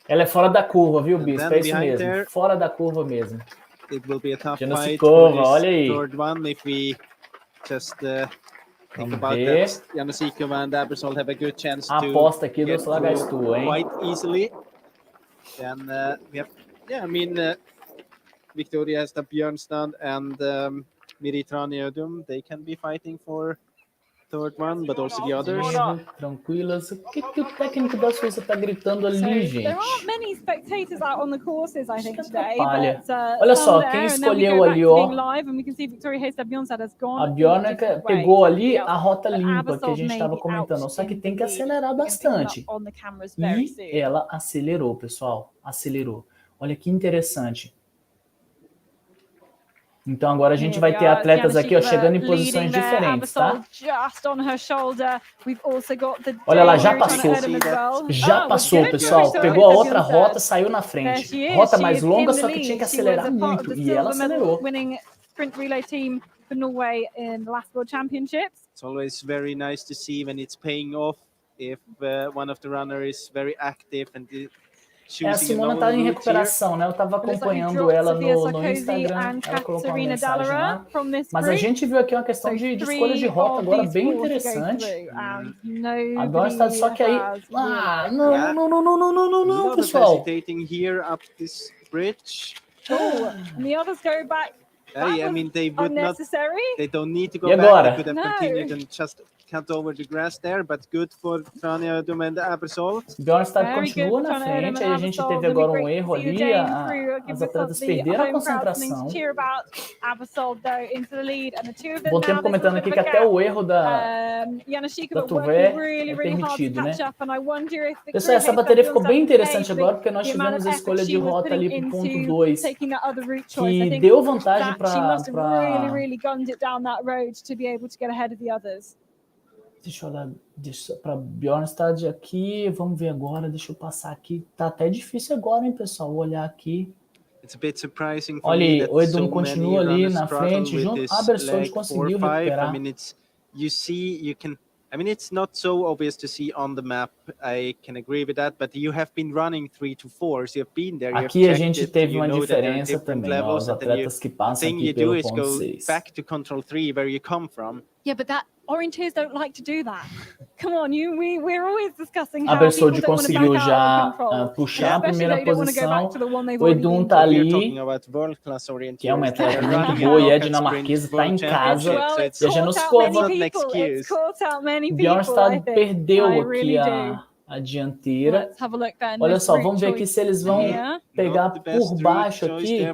Ela é fora da curva, viu, And Bispo? then É isso behind mesmo, there, fora da curva mesmo. it will be a tough fight Janisikova, for this olha aí. third one if we just think Vamos about ver. that. Janisikova and Abersold have a good chance A to aposta aqui do get Solagais through tua, hein? quite easily. Then we have, yeah, I mean, Victoria has the Björnstad and Miri Traniodum. They can be fighting for third one, but also the others. Tranquilas. O que o técnico da Suíça tá gritando ali, So gente? there aren't many spectators out on the courses, I think, today. Atrapalha. But, Olha some só, there, quem and then we escolheu go back ali, to being ó. live, and we can see Victoria Hayes-Bjornstad has gone A a Bjornaka different way pegou to ali everybody else. a rota But limpa que a Abersold gente may estava be comentando, out só que in tem the que lead. acelerar We're gonna pick them up bastante. on the cameras very E soon. ela acelerou, pessoal. Acelerou. Olha que interessante. Então agora a gente vai ter atletas aqui, ó, chegando em posições diferentes, tá? Olha lá, já passou. Já passou, pessoal. Pegou a outra rota, saiu na frente. Rota mais longa, só que tinha que acelerar muito. E ela acelerou. It's always very nice to see when it's paying off if one of the runners is very active and A Simona tá em recuperação, né? Eu tava acompanhando ela no Instagram, ela colocou uma mensagem lá. Mas a gente viu aqui uma questão de escolha de rota agora bem interessante. A Bornstad, só que aí... Ah, não, pessoal. Here up this bridge. And the others go back. I mean, they would not. They don't need to go E back. agora? They could have continued and just cut over the grass there, but good for Trania and Abersold. Bjornstad continua na frente, aí a gente teve agora um erro ali, as atletas perderam a concentração. Bom tempo comentando aqui que até o erro da Tuve é permitido, né? Pessoal, essa bateria ficou bem interessante agora, porque nós tivemos a escolha de rota ali para o ponto 2, que deu vantagem para... Deixa eu olhar para Bjornstad aqui. Vamos ver agora. Deixa eu passar aqui. Tá até difícil agora, hein, pessoal? Vou olhar aqui. Olha aí, o Edu continua ali na frente. Junto. Abersold conseguiu recuperar. I mean, it's not so obvious to see on the map. I can agree with that, but you have been running 3 to 4, so you've been there. Aqui a gente teve uma diferença também, ó, os atletas que passam aqui pelo ponto 6. Back to control 3 where you come from. Yeah, but that Orienteers don't like to do that. Come on, we're always discussing how a Bersoldi conseguiu já puxar a primeira posição. O Edun tá ali, que é uma atleta muito boa e é dinamarquesa, tá em casa. E a Janoskova, Bjornstad perdeu aqui a dianteira. Olha só, vamos ver aqui se eles vão pegar por baixo aqui.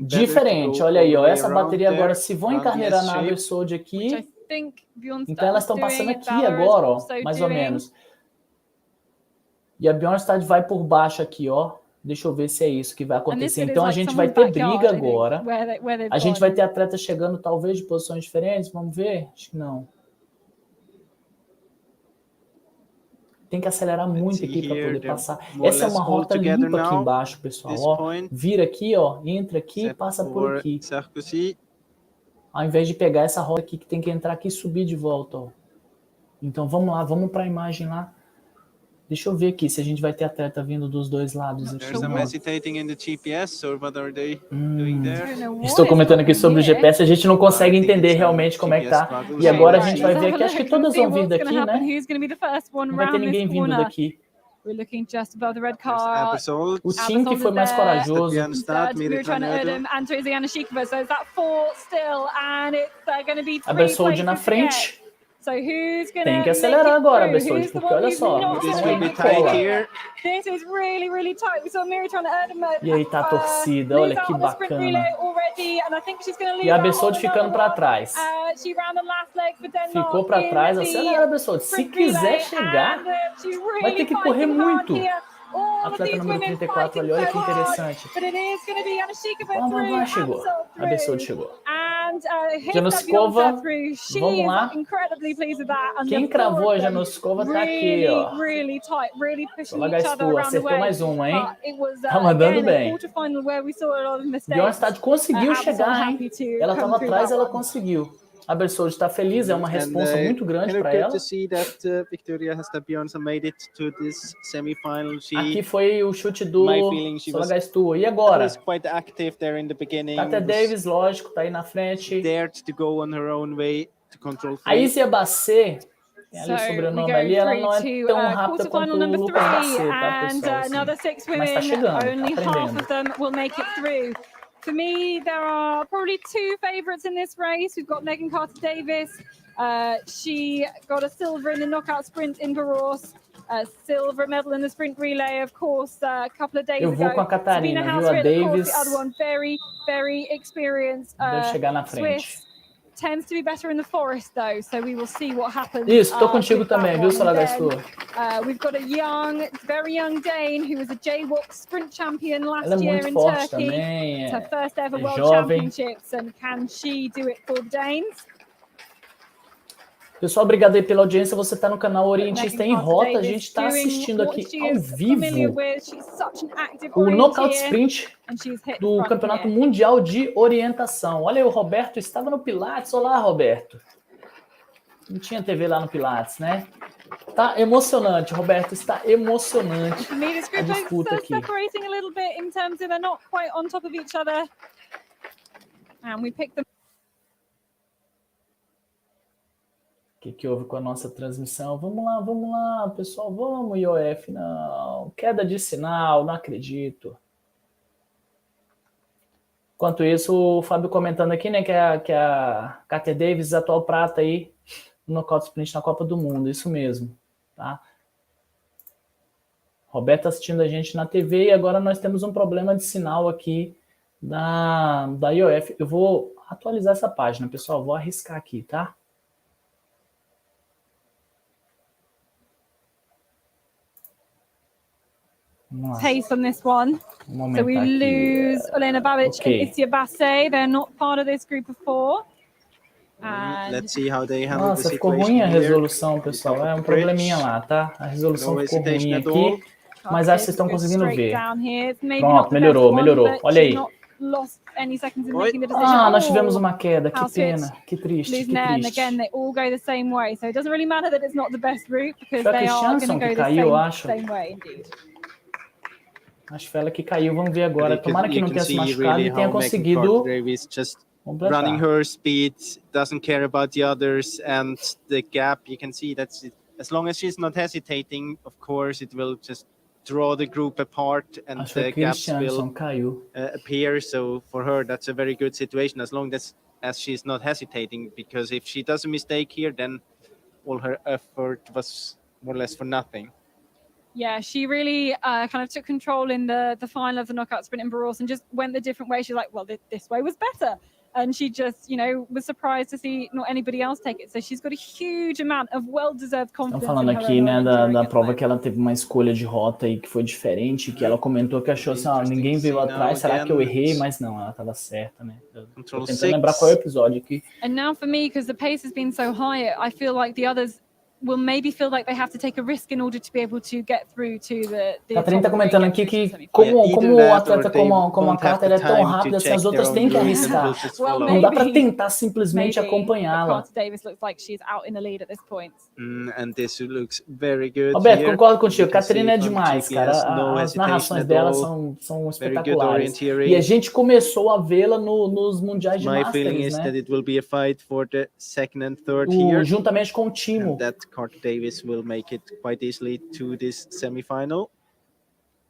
Diferente, olha aí, ó, essa bateria agora se vão encarreirar na Bersoldi aqui. Então elas estão passando aqui agora, ó, mais ou menos. E a Bjornstad vai por baixo aqui, ó. Deixa eu ver se é isso que vai acontecer. Então a gente vai ter briga agora. A gente vai ter atletas chegando talvez de posições diferentes. Vamos ver? Acho que não. Tem que acelerar muito aqui para poder passar. Essa é uma rota limpa aqui embaixo, pessoal. Ó, vira aqui, ó, entra aqui e passa por aqui. Ao invés de pegar essa rota aqui que tem que entrar aqui e subir de volta, ó. Então vamos lá, vamos para a imagem lá. Deixa eu ver aqui se a gente vai ter atleta vindo dos dois lados. Estou comentando aqui sobre o GPS, a gente não consegue entender realmente como é que tá. E agora a gente vai ver aqui, acho que todas vão vir daqui, né? Não vai ter ninguém vindo daqui. O time que foi mais corajoso. A Bersoldi na frente. Tem que acelerar agora, Bersoldi, porque olha só. E aí tá a torcida, olha que bacana. E a Bersoldi ficando para trás. Ficou para trás, acelera, Bersoldi. Se quiser chegar, vai ter que correr muito. Atleta número 34 ali, olha que interessante. Chegou. A Bersoldi chegou. Janoskova, vamos lá. Quem cravou a Janoskova tá aqui, ó. Lagastu, acertou mais uma, hein? Tá mandando bem. Bjornstad conseguiu chegar, hein? Ela tava atrás, ela conseguiu. A Bersoldi está feliz, é uma responsa muito grande para ela. Aqui foi o chute do Lagastu. E agora? Tata Davis, lógico, tá aí na frente. A Isia Bassé, tem ali o sobrenome ali, ela não é tão rápida quanto o Lucas Bassé, tá, pessoal? Mas tá chegando, tá aprendendo. For me, there are probably 2 favourites in this race. We've got Megan Carter-Davis. She got a silver in the knockout sprint in Varos. Silver medal in the sprint relay, of course, a couple of days ago. Eu vou com a Catarina, viu? A Davis. The other one, very experienced. Deve chegar na frente. Swiss. Tends to be better in the forest, though, so we will see what happens. Isso, tô contigo também, viu, Lagastu? We've got a very young Dane who was a WOC sprint champion last Ela é year muito in forte Turkey. também, It's her first ever World jovem. Championships, and can she do it for the Danes? Pessoal, obrigado aí pela audiência. Você está no canal Orientista em Rota. A gente está assistindo aqui ao vivo o Knockout Sprint do Campeonato Mundial de Orientação. Olha aí, o Roberto estava no Pilates. Olá, Roberto. Não tinha TV lá no Pilates, né? Tá emocionante, Roberto. Está emocionante a disputa aqui. O que houve com a nossa transmissão? Vamos lá, pessoal, vamos, IOF, não, queda de sinal, não acredito. Enquanto isso, o Fábio comentando aqui, né, que a Carter Davis, atual prata aí, no Knockout Sprint na Copa do Mundo, isso mesmo, tá? Roberto assistindo a gente na TV e agora nós temos um problema de sinal aqui da IOF. Eu vou atualizar essa página, pessoal, vou arriscar aqui, tá? Pace on this one. So we lose Olena Babic and Isia Bassé. They're not part of this group of 4. Let's see how they handle the situation. Ficou ruim a resolução, pessoal. É um probleminha lá, tá? A resolução ficou ruim aqui, mas acho que vocês estão conseguindo ver. Pronto, melhorou. Olha aí. lost any seconds in making the decision. Nós tivemos uma queda, que pena, que triste, que triste. And again, they all go the same way, so it doesn't really matter that it's not the best route because Foi a they are going to Christiansen go que the caiu, same way indeed. Acho que foi ela que caiu, vamos ver agora. Tomara que não tenha se machucado e tenha conseguido completar. Running her speed, doesn't care about the others, and the gap, you can see that as long as she's not hesitating, of course, it will just draw the group apart and the gaps will appear. So for her, that's a very good situation as long as she's not hesitating, because if she does a mistake here, then all her effort was more or less for nothing. Yeah, she really kind of took control in the final of the knockout sprint in Baros and just went the different way. She's like, well, this way was better. And she just, was surprised to see not anybody else take it. So she's got a huge amount of well-deserved confidence. Estão falando aqui, né, da prova que ela teve uma escolha de rota aí que foi diferente, que ela comentou que achou assim, ninguém veio atrás, será que eu errei? Mas não, ela estava certa, né? Tô tentando lembrar qual é o episódio aqui. And now for me, because the pace has been so high, I feel like the others will maybe feel like they have to take a risk in order to be able to get through to the Catarina tá comentando aqui que como o atleta como a Carter é tão rápida, assim, as outras têm que arriscar. Não dá para tentar simplesmente acompanhá-la. Davis looks like she's out in the lead at this point. And this looks very good. Roberto, concordo contigo. Catarina é demais, cara. As narrações dela são espetaculares. E a gente começou a vê-la nos mundiais de Masters, né? Juntamente com o Timo. Carter Davis will make it quite easily to this semi-final.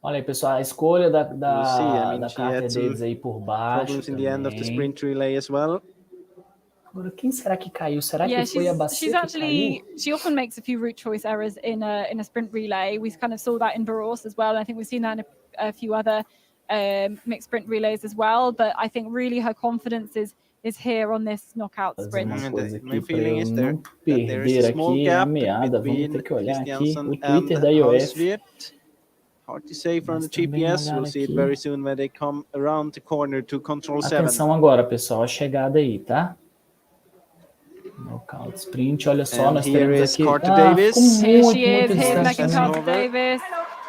Olha aí, pessoal, a escolha da Carter Davis aí por baixo in the end of the sprint relay as well. Agora, quem será que caiu? Será que foi a Bacet que caiu? She often makes a few route choice errors in a sprint relay. We kind of saw that in Baros as well. And I think we've seen that in a few other mixed sprint relays as well. But I think really her confidence is here on this knockout sprint. My feeling is there is a small aqui gap a meada. Vamos ter que olhar aqui o Twitter da IOF. Hard to say from the GPS. We'll see it very soon when they come around the corner to control 7. Atenção agora, pessoal, a chegada aí, tá? Knockout sprint, olha só, nós teremos aqui Carter Davis. Muito distante.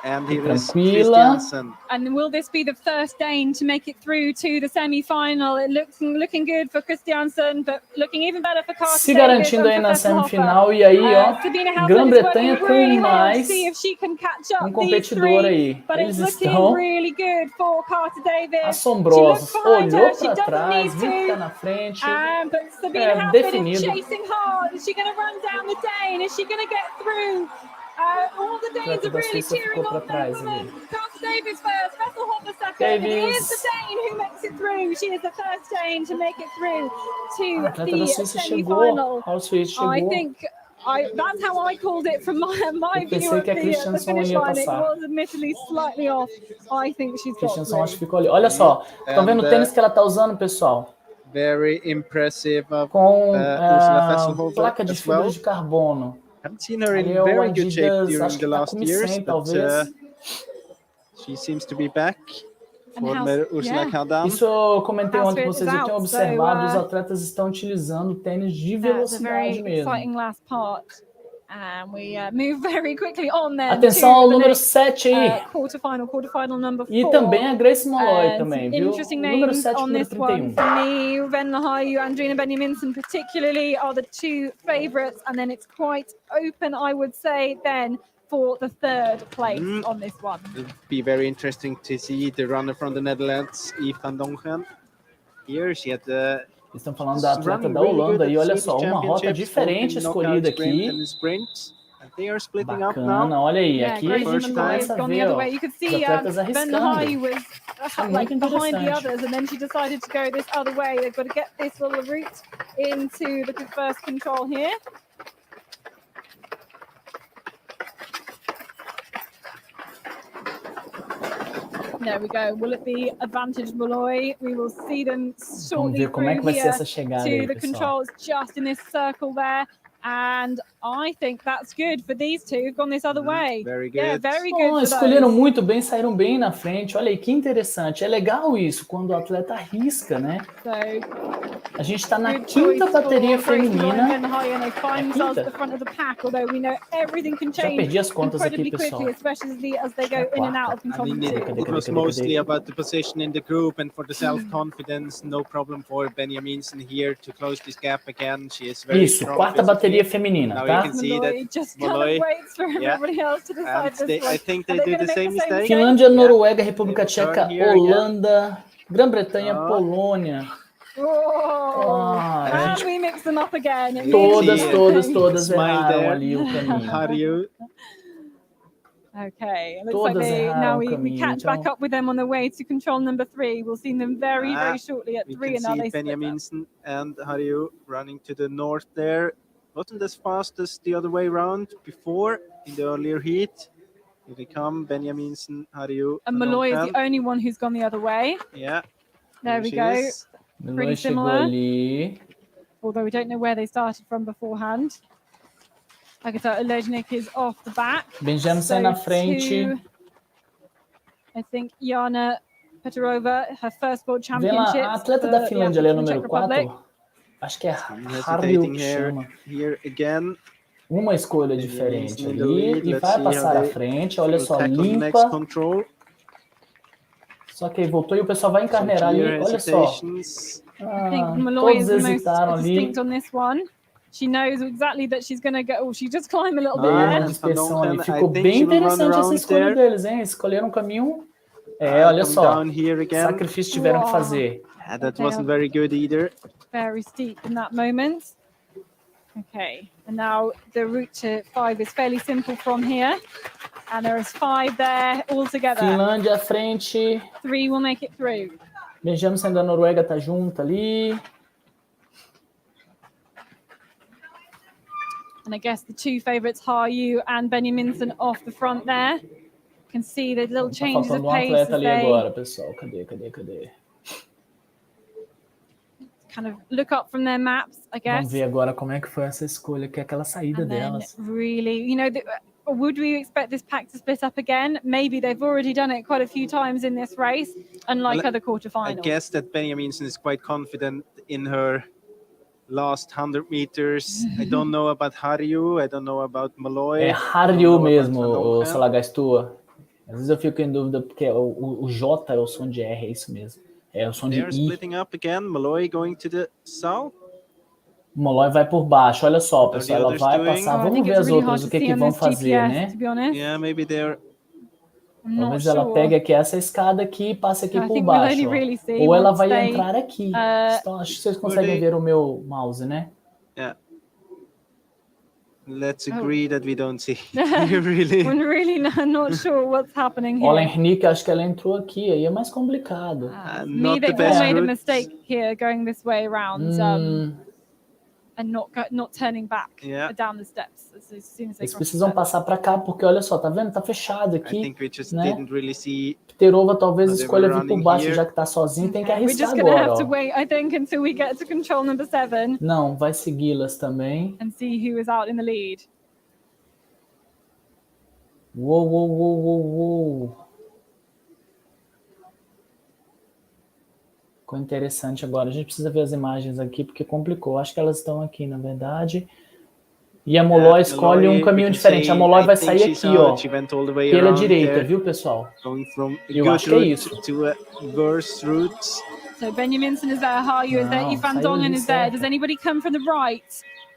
And here is Christiansen. And will this be the first Dane to make it through to the semi-final? It looking good for Christiansen, but looking even better for Carter Se garantindo aí na semifinal. E aí, ó, Grã-Bretanha com mais um competidor aí. Eles estão assombrosos. Olhou para trás, viu que tá na frente. Definido. All the Danes are really cheering on that woman. Carter Davis first, Vesselhofer second. It is the Dane who makes it through. She is the first Dane to make it through to the semi-final. I think that's how I called it from my view of the finish line. It was admittedly slightly off. I think she's got through. Acho que ficou ali. Olha só, estão vendo o tênis que ela tá usando, pessoal? Very impressive. Com placa de fibra de carbono. Haven't seen her in very good shape during the last years, but she seems to be back. Isso eu comentei ontem com vocês, eu tenho observado, os atletas estão utilizando tênis de velocidade mesmo. And we move very quickly on then. Atenção ao número 7 aí. Quarterfinal number 4. E também a Grace Molloy também, viu? Interesting número names 7, on número this one. 31. For me, Ven Lahayu, Andrina Benjaminson particularly are the two favourites, and then it's quite open, I would say, then for the third place on this one. It'll be very interesting to see the runner from the Netherlands, Yves van Dongen. Here she had the Estão falando da atleta da Holanda e olha só, uma rota diferente escolhida aqui. Bacana, olha aí, aqui a gente começa a ver, ó, os atletas arriscando. Like behind the others, and then she decided to go this other way. They've got to get this little route into the first control here. There we go. Will it be advantage Molloy? We will see them shortly through here to the controls just in this circle there. And I think that's good for these two who've gone this other way. Very good. Yeah, very good. Escolheram muito bem, saíram bem na frente. Olha aí, que interessante. É legal isso, quando o atleta arrisca, né? So, A gente está na quinta bateria feminina. Já perdi as contas aqui, pessoal. It was mostly about the position in the group and for the self-confidence. No problem for Benjaminsen here to close this gap again. She is very Isso, quarta bateria feminina, Now tá? you can see that Malloy, I think they do the same mistake. Finlândia, Noruega, República Tcheca, Holanda, Grã-Bretanha, Polônia. And we mix them up again. Todas erraram ali o caminho. Okay, it looks like we catch back up with them on the way to control number 3. We'll see them very shortly at 3, and now they Benjaminsen and Harju running to the north there. Wasn't as fast as the other way around before in the earlier heat. Here they come, Benjaminsen, Harju. And Malloy is the only one who's gone the other way. Yeah. There we go. Pretty similar. Although we don't know where they started from beforehand. Like I said, Olejnik is off the back. Benjaminsen na frente. I think Jana Petrova, her first World Championships. Vê lá, a atleta da Finlândia ali é o número 4. Acho que é Harju que chama. Here again. Uma escolha diferente ali e vai passar à frente. Olha só, limpa. Só que aí voltou e o pessoal vai encarneirar ali. Olha só. Todos hesitaram ali. She knows exactly that she's going to go. She just climb a little bit there. Dispersão ali. Ficou bem interessante essa escolha deles, hein? Escolheram um caminho. Olha só. Sacrifício tiveram que fazer. That wasn't very good either. Very steep in that moment. Okay, and now the route to 5 is fairly simple from here. And there is 5 there all together. Finlândia à frente. 3 will make it through. Benjaminsen da Noruega tá junto ali. And I guess the 2 favorites, Harju and Benjaminsen, off the front there. You can see the little changes of pace as ali they agora, pessoal. Cadê? kind of look up from their maps, I guess. Vamos ver agora como é que foi essa escolha, que é aquela saída delas. Really, you know, would we expect this pack to split up again? Maybe they've already done it quite a few times in this race, unlike other quarterfinals. I guess that Benjaminsen is quite confident in her last 100 meters. I don't know about Harju, I don't know about Malloy. É Harju mesmo, o Salagastua. Às vezes eu fico em dúvida, porque o J é o som de R, é isso mesmo. É o som de I. Splitting up again. Malloy going to the south. Malloy vai por baixo, olha só, pessoal, ela vai passar. Vamos ver as outras, o que vão fazer, né? Yeah, maybe they're... Talvez ela pegue aqui essa escada aqui e passe aqui por baixo. Ou ela vai entrar aqui. Então, acho que vocês conseguem ver o meu mouse, né? Yeah. Let's agree that we don't see. Really. We're really not sure what's happening here. Olha, Henrique, acho que ela entrou aqui, aí é mais complicado. Me, they made a mistake here going this way around. And not turning back down the steps as soon as they Eles precisam passar para cá, porque olha só, tá vendo? Tá fechado aqui. I think we just né? didn't really see. Pterova talvez escolha vir por baixo, já que tá sozinho, tem que arriscar agora. We're just gonna have to wait, I think, until we get to control number 7. Não, vai segui-las também. And see who is out in the lead. Uou. Ficou interessante agora. A gente precisa ver as imagens aqui, porque complicou. Acho que elas estão aqui, na verdade. E a Molloy escolhe um caminho diferente. A Molloy vai sair aqui, ó, pela direita, viu, pessoal? Eu acho que é isso. So Benjaminsen is there, Harju is there, Van Dongen is there. Does anybody come from the right?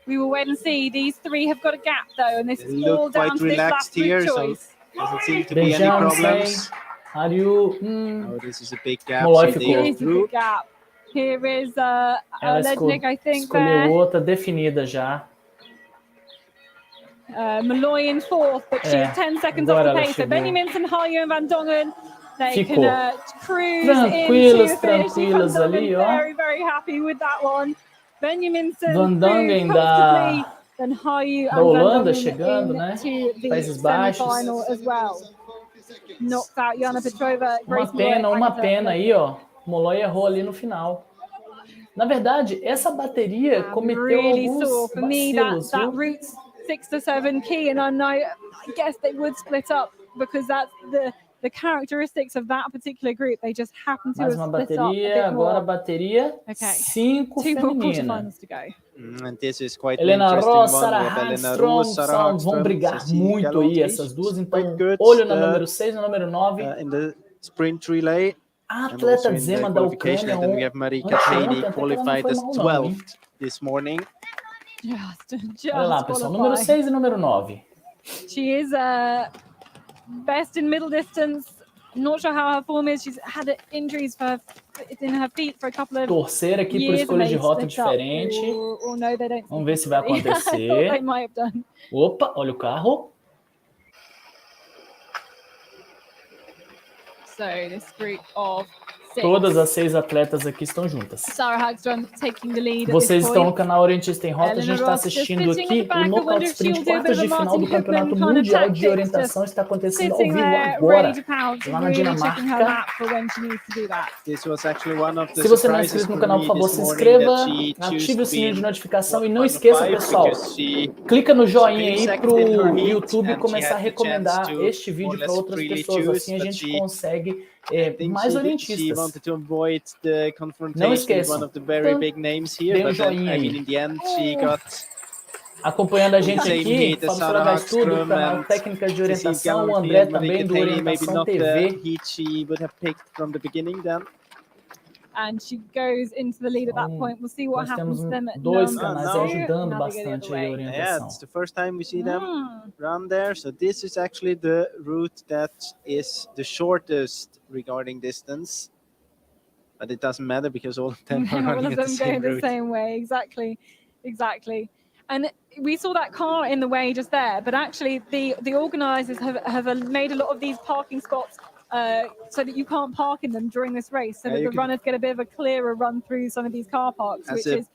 We will wait and see. These 3 have got a gap, though, and this is all down to this last route choice. Doesn't seem to be any problems. Harju, this is a big gap. Molloy ficou. Here is a big gap. Here is Lednik, I think, escolheu outra definida já. Malloy in 4th, but she's 10 seconds off the pace. So Benjaminsen, Harju and Van Dongen, they can cruise into the finish. Van Dongen very, very happy with that one. Benjaminsen Van Dongen comfortably, then Harju and Holanda Van Dongen chegando, né? into the Países Baixos. semi-final as well. Knocked out Jana Petrova. Uma pena aí, ó. Molloy errou ali no final. Na verdade, essa bateria cometeu alguns vacilos, that route 6 to 7 key, and I guess they would split up because that's the characteristics of that particular group, they just happen to Mais have uma split up a bateria, bit agora a more. bateria Okay. 5 2 more feminina. quarterfinals to go. And this is quite an Helena interesting Ross, one. Sarah We have Helena Hagström, Roos, Sarah vão Hagström, brigar Cecilia muito aí Galante, essas duas, quite então good, olho na número 6 e na número 9. in the sprint relay. A And also atleta in the Zema da qualification, Ucrânia and then we have Marika anteontem, Taney até que ela não qualified foi as mal não, hein? 12th this morning. Just Olha lá, pessoal, número qualified. 6 e número 9. She is best in middle distance. Not sure how her form is. She's had injuries in her feet for a couple of Torcer aqui por years, escolha and de they rota split up. diferente. Or no, they don't. Vamos ver se vai I thought they acontecer. might have done. Opa, olha o carro. So this group of 6. Todas as 6 atletas aqui estão juntas. Sarah Hagström taking the lead. Vocês estão no canal Orientista em Rota, a gente está Ross just assistindo sitting aqui at the back. o I Knockout wonder if Sprint, she'll do a bit quartas of a de final Martin do Campeonato Hickman kind of Mundial de tactics, Orientação, está acontecendo ao sitting vivo there, agora, ready to pounce, lá na really checking her Dinamarca. map for when she needs to do that. This was actually one of the Se você não é surprises inscrito no for canal, por me favor, this se morning inscreva, that she chose ative to o sininho be de in notificação e não quarter esqueça, five pessoal, because she clica no joinha aí second para in her o heat YouTube and she começar a had the recomendar chance to este vídeo more or para less outras freely pessoas, choose, assim a but gente she consegue think mais she orientistas. wanted to avoid the Não confrontation with esqueçam, one of the very big names here, dê um but then, joinha I mean, aí. in the end, she got Acompanhando a gente same aqui, heat as Fábio Sarah Soragás Tudo, Hagström canal and Técnicas de Cecilia Orientação, o Galante André and também Marika do Taney, maybe Orientação not the TV. heat she would have picked from the beginning then. And she goes into the lead at that point. We'll see what Nós happens temos to them at dois number canais 2. ajudando Now they go the bastante other aí a way. Yeah, orientação. it's the first time we see them run there. So this is actually the route that is the shortest regarding distance. But it doesn't matter because all of them are All running of at the them same go the route. same way. Exactly. And we saw that car in the way just there, but actually the organisers have made a lot of these parking spots so that you can't park in them during this race, so that the runners get a bit of a clearer run through some of these car parks, which is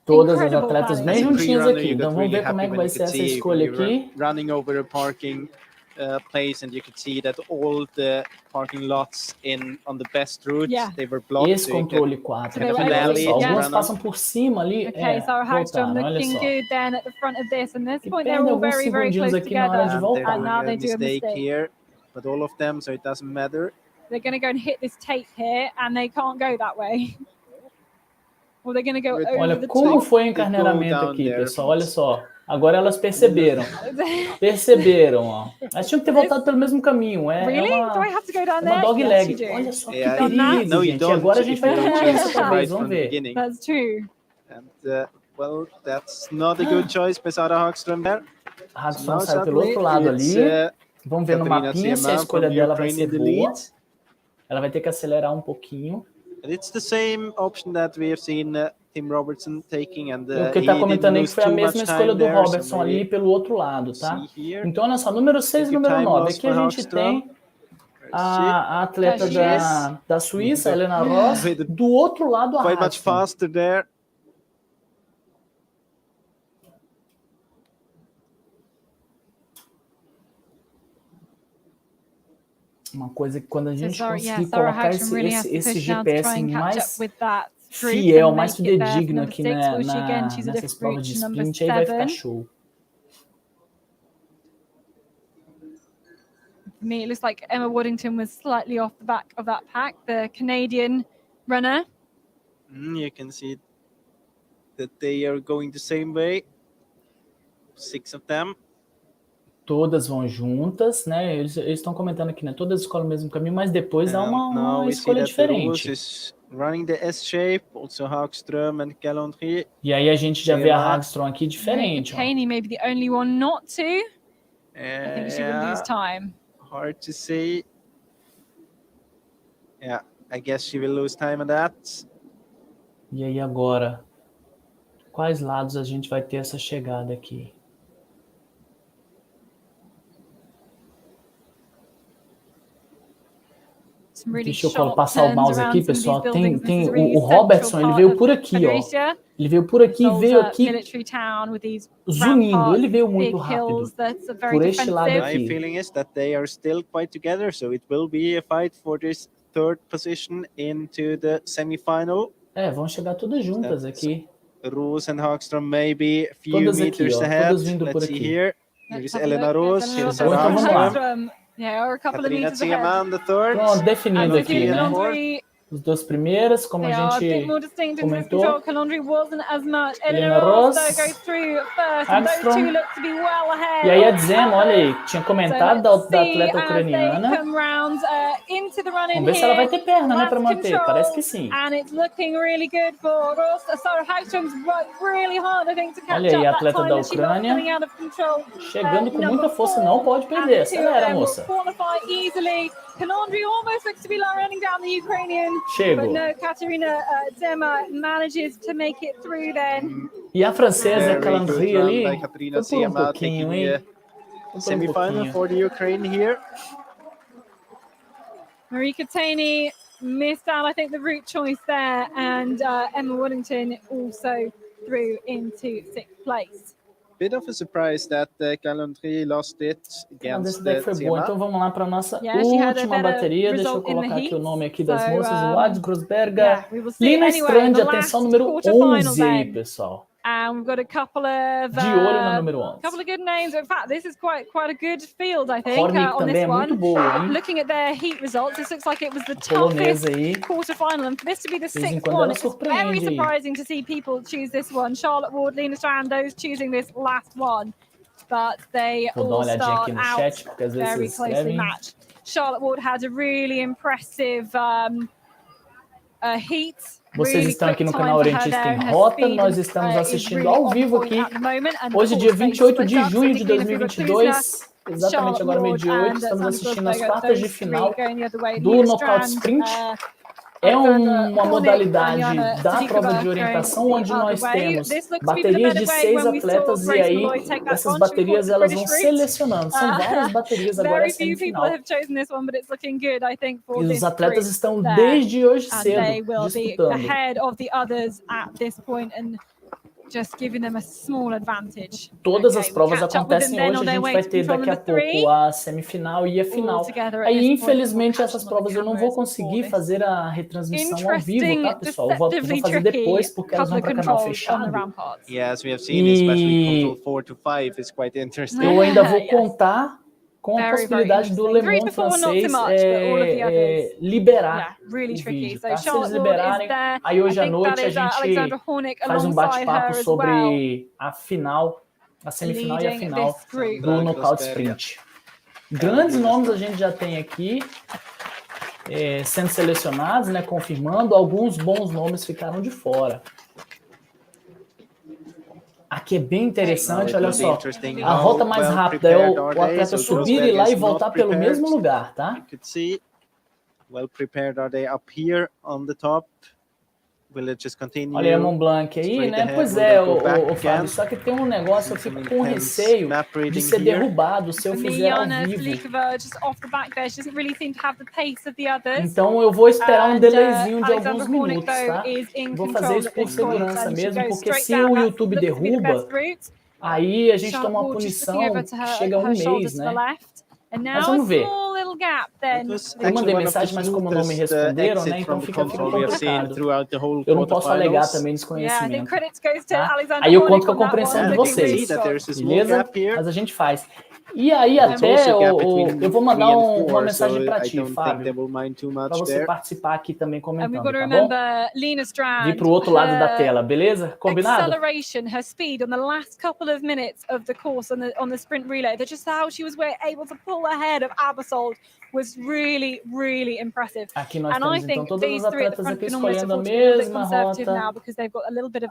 Todas as incredible atletas bem planning. juntinhas Pre-runner, aqui. you Então got vamos really ver como é happy que when vai you ser could essa see escolha when you were aqui. running over a parking place, and you could see that all the parking lots on the best route, they were blocked. Esse controle 4 So aqui, they were pessoal, able to alguns run passam por cima ali, Okay, Sarah Hagström voltaram, olha looking só. good then at the front of this, and this E point they're perde all alguns very, very segundinhos close aqui na hora de together, voltar. and now they do a mistake. here, but all of them, so it doesn't matter. They're going to go and hit this tape here, and they can't go that way. Or they're going to go over Olha the como top. foi o encarneiramento aqui, pessoal, olha só. Agora elas perceberam, ó. Elas tinham que ter voltado pelo mesmo caminho, é Really? Do I have to go down uma there? dog Yes, leg. you do. Olha só que Yeah, perigo, no, you gente. E don't agora a gente if vai you ter don't uma choose mudança it talvez, right vamos from the ver. beginning. That's true. And well, that's not a good choice by Sarah Hagström there. Hagström saiu pelo outro lado ali. Vamos ver no mapinha se a escolha dela vai ser boa. Ela vai ter que acelerar um pouquinho. And it's the same option that we have seen Tim Robertson taking, and O que ele está comentando aí que foi a mesma escolha do Robertson ali pelo outro lado, tá? Então, olha só, número 6 e número 9. Aqui a gente tem a atleta da Suíça, Helena Ross, do outro lado a quite much faster there. Uma coisa que quando a gente conseguir colocar esse GPS mais fiel, mais fidedigno aqui nessas provas de sprint, aí vai ficar show. For me, it looks like Emma Waddington was slightly off the back of that pack, the Canadian runner. You can see that they are going the same way. 6 of them. Todas vão juntas, né? Eles estão comentando aqui, né? Todas escolhem o mesmo caminho, mas depois há uma escolha diferente. Running the S-shape, also Hagström and Galante. E aí a gente já vê a Hagström aqui diferente. Taney may be the only one not to. I think she will lose time. Hard to say. Yeah, I guess she will lose time on that. E aí agora, quais lados a gente vai ter essa chegada aqui? Deixa eu passar o mouse aqui, pessoal. Tem o Robertson, ele veio por aqui, ó. Ele veio por aqui e veio aqui zunindo. Ele veio muito rápido por este lado aqui. My feeling is that they are still quite together, so it will be a fight for this third position into the semi-final. Vão chegar todas juntas aqui. Roos and Hagström maybe a few todas meters aqui, ó, ahead. todas vindo Let's por see aqui. here. Here's Helena Roos, here's Então Sarah vamos lá. Hagström. Yeah, or a couple of Katarina meters ahead. Ziemann, the third. Pronto, definindo And aqui, né? Kalundri, Os dois primeiros, como they a are a bit gente more distinct in this control. comentou. Kalundri wasn't as much. Helena Elena Ross Ross, goes through first, and those two Armstrong. look to be well ahead. E aí a Dzema, olha aí, tinha So comentado let's da see atleta as they ucraniana. come round into the run-in Vamos ver se ela vai here. ter perna, né, para Last manter. control, Parece que sim. and it's looking really good for Ross. Sarah Hagstrom's worked really hard, I think, to catch Olha aí, up a that atleta time, da and she's not Ucrânia. coming out of control. Chegando com Number muita força, 4, não pode and perder. the two of Acelera, them will moça. qualify easily. Kalundri almost looks to be running down the Ukrainian, Chegou. but no, Katerina Zema manages to make it through then. E a francesa Very Calandry good run ali, by Katarina foi por um Ziemann, pouquinho, taking hein? the Foi por um semi-final pouquinho. for the Ukraine here. Marika Taney missed out, I think, the route choice there, and Emma Woodington also through into 6th place. Bit of a surprise that Kalundri lost it Não, against desse daí foi bom. Ziemann. Então vamos lá para a nossa Yeah, she had a última better bateria. Deixa eu result in the colocar aqui o heats. nome aqui das So, moças. Wads, Grosberga, Yeah, we will see. Lina Anyway, Strand, the atenção, last número quarterfinal 11 aí, then. pessoal. And we've got a couple of De olho na número 11. couple of good names. In fact, this is quite a good field, I think, Hornick on também this é one. muito boa, hein? Looking at their heat results, this looks like it was the A polonesa toughest aí. quarterfinal, and for this to be the De vez em 6th quando one, ela it's very surpreende aí. surprising to see people choose this one. Charlotte Ward, Lena Strand, those choosing this last one, but they Vou dar uma all olhadinha start aqui no out chat, porque às vezes very vocês closely escrevem. matched. Charlotte Ward had a really impressive heat. Vocês estão aqui no canal Orientista em Rota, nós estamos assistindo ao vivo aqui, hoje dia 28 de junho de 2022, exatamente agora meio-dia 8, estamos assistindo as quartas de final do Knockout Sprint. É uma modalidade da prova de orientação onde nós temos baterias de 6 atletas e aí essas baterias elas vão selecionando. São várias baterias agora é semifinal. E os atletas estão desde hoje cedo disputando. Just giving them a small advantage. Todas as provas acontecem hoje, a gente vai ter daqui a pouco a semifinal e a final. Aí, infelizmente, essas provas eu não vou conseguir fazer a retransmissão ao vivo, tá, pessoal? Eu vou fazer depois, porque elas vão para canal fechado. Yes, we have seen, especially control 4 to 5 is quite interesting. Eu ainda vou contar com a possibilidade do Le Mans francês liberar o vídeo, tá? Se eles liberarem, aí hoje à noite a gente faz um bate-papo sobre a final, a semifinal e a final do Knockout Sprint. Grandes nomes a gente já tem aqui sendo selecionados, né, confirmando, alguns bons nomes ficaram de fora. Aqui é bem interessante, olha só, a rota mais rápida é o atleta subir e lá e voltar pelo mesmo lugar, tá? Well prepared are they up here on the top? Will it just continue? Olha a Mont Blanc aí, né? Pois é, o Fábio, só que tem um negócio, eu fico com receio de ser derrubado se eu fizer ao vivo. Então eu vou esperar um delayzinho de alguns minutos, tá? Vou fazer isso por segurança mesmo, porque se o YouTube derruba, aí a gente toma uma punição que chega a um mês, né? Mas vamos ver. Eu mandei mensagem, mas como não me responderam, né? Então fica complicado. Eu não posso alegar também desconhecimento. Tá? Aí eu conto com a compreensão de vocês, beleza? Mas a gente faz. E aí até eu vou mandar uma mensagem para ti, Fábio, para você participar aqui também comentando, tá bom? Vir para o outro lado da tela, beleza? Combinado? Acceleration, her speed on the last couple of minutes of the course on the sprint relay, that just how she was able to pull ahead of Abersold was really, really impressive. Aqui nós temos então todas as atletas aqui escolhendo a mesma rota.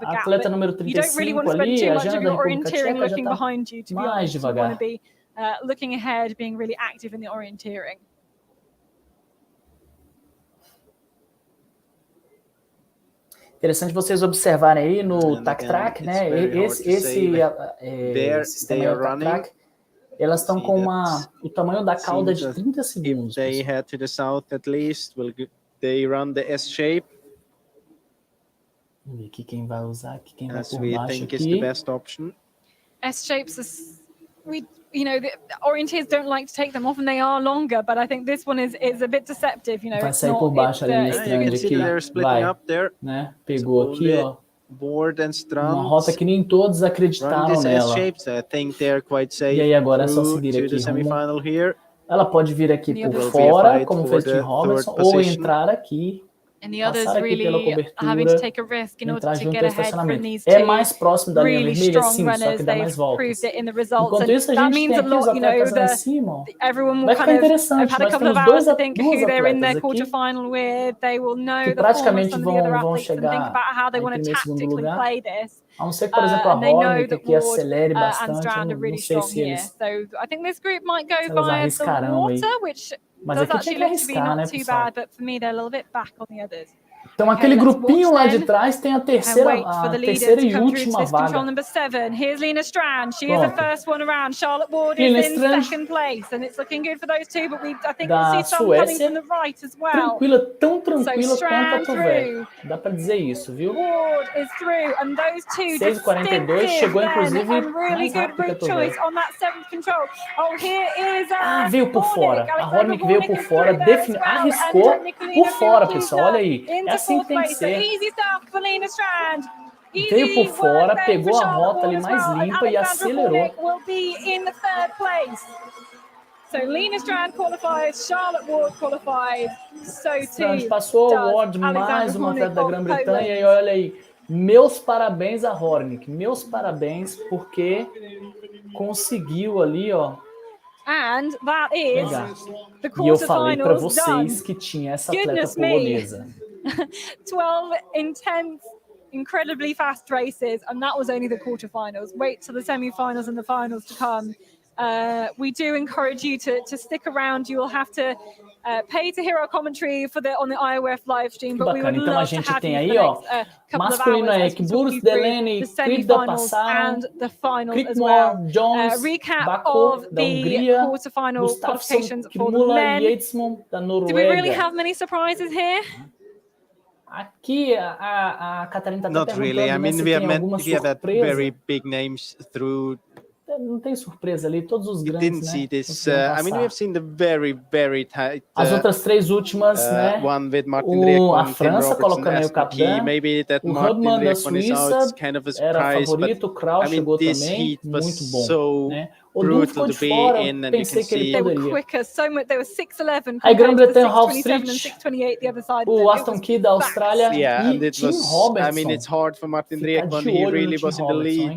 A atleta número 35 ali, a Jana da República Tcheca, já está mais devagar. Looking ahead, being really active in the orienteering. Interessante vocês observarem aí no TAC-TRAC, né? Esse sistema TAC-TRAC, elas estão com o tamanho da cauda de 30 segundos. They head to the south at least, will they run the S-shape? Vamos ver aqui quem vai usar, aqui quem vai por we baixo think aqui. is the best option. S-shapes, the orienteers don't like to take them off, and they are longer. But I think this one is a bit deceptive. Vai sair por baixo ali, Strand aqui, vai, né? Pegou aqui, ó. Uma rota que nem todos acreditaram nela. E aí agora é só seguir aqui Ela pode vir aqui por fora, como fez Tim Robinson, ou entrar aqui, passar aqui pela cobertura, entrar junto ao estacionamento. É mais próximo da linha vermelha, sim, só que dá mais voltas. Enquanto isso, a gente tem aqui os atletas lá em cima, ó. Vai ficar interessante, nós temos duas atletas aqui, que praticamente vão chegar em primeiro e segundo lugar. A não ser que, por exemplo, a Hornick aqui acelere bastante, eu não sei se eles arriscarão aí. Mas aqui tinha que arriscar, né, pessoal? Então, aquele grupinho lá de trás tem a terceira e última vaga. Here's Lena Strand. She is the first one around. Charlotte Ward is in second place, and it's looking good for those two. But I think we'll see some coming from the right as well. Tranquila, tão tranquila quanto a Tuvek. Dá para dizer isso, viu? Ward is through, and those two 6:42 chegou inclusive really good route choice on that seventh control. Oh, here is veio por fora. A Hornick veio por fora, arriscou por fora, pessoal. Olha aí. É assim que tem que ser. Veio por fora, pegou a rota ali mais limpa e acelerou. So Lena Strand qualifies, Charlotte Ward qualifies, so too passou o Ward, mais uma atleta da Grã-Bretanha, e olha aí, meus parabéns a Hornick, meus parabéns, porque conseguiu ali, ó. And that is the e eu falei para vocês que tinha essa atleta polonesa. 12 intense, incredibly fast races, and that was only the quarterfinals. Wait till the semi-finals and the finals to come. We do encourage you to stick around. You will have to pay to hear our commentary on the IOF live stream, but we would então love a gente to have tem you aí, for ó, masculino é Burus, Delaney, Krivda passaram, Crickmore, Jones, Bakov da Hungria, Gustafsson, Kimula e Yates da Noruega. Do we really have many surprises here? Aqui a Catarina está Not really. I mean, we have had very big names through. Não tem surpresa ali, todos os grandes, didn't see this. I mean, we have seen the very tight. As outras três últimas, né? One with Martin Reckon, a França colocando aí o capitão. Maybe that o Martin Hubman da Reckon is Suíça out, kind of a surprise, era favorito, o Kraus chegou também, muito bom. Né? O Du ficou de fora, pensei que ele poderia. Aí Grã-Bretanha, Half Street, o Aston Key da Austrália e Tim Robertson. I mean, it's hard for Martin Reckon. He really was in the lead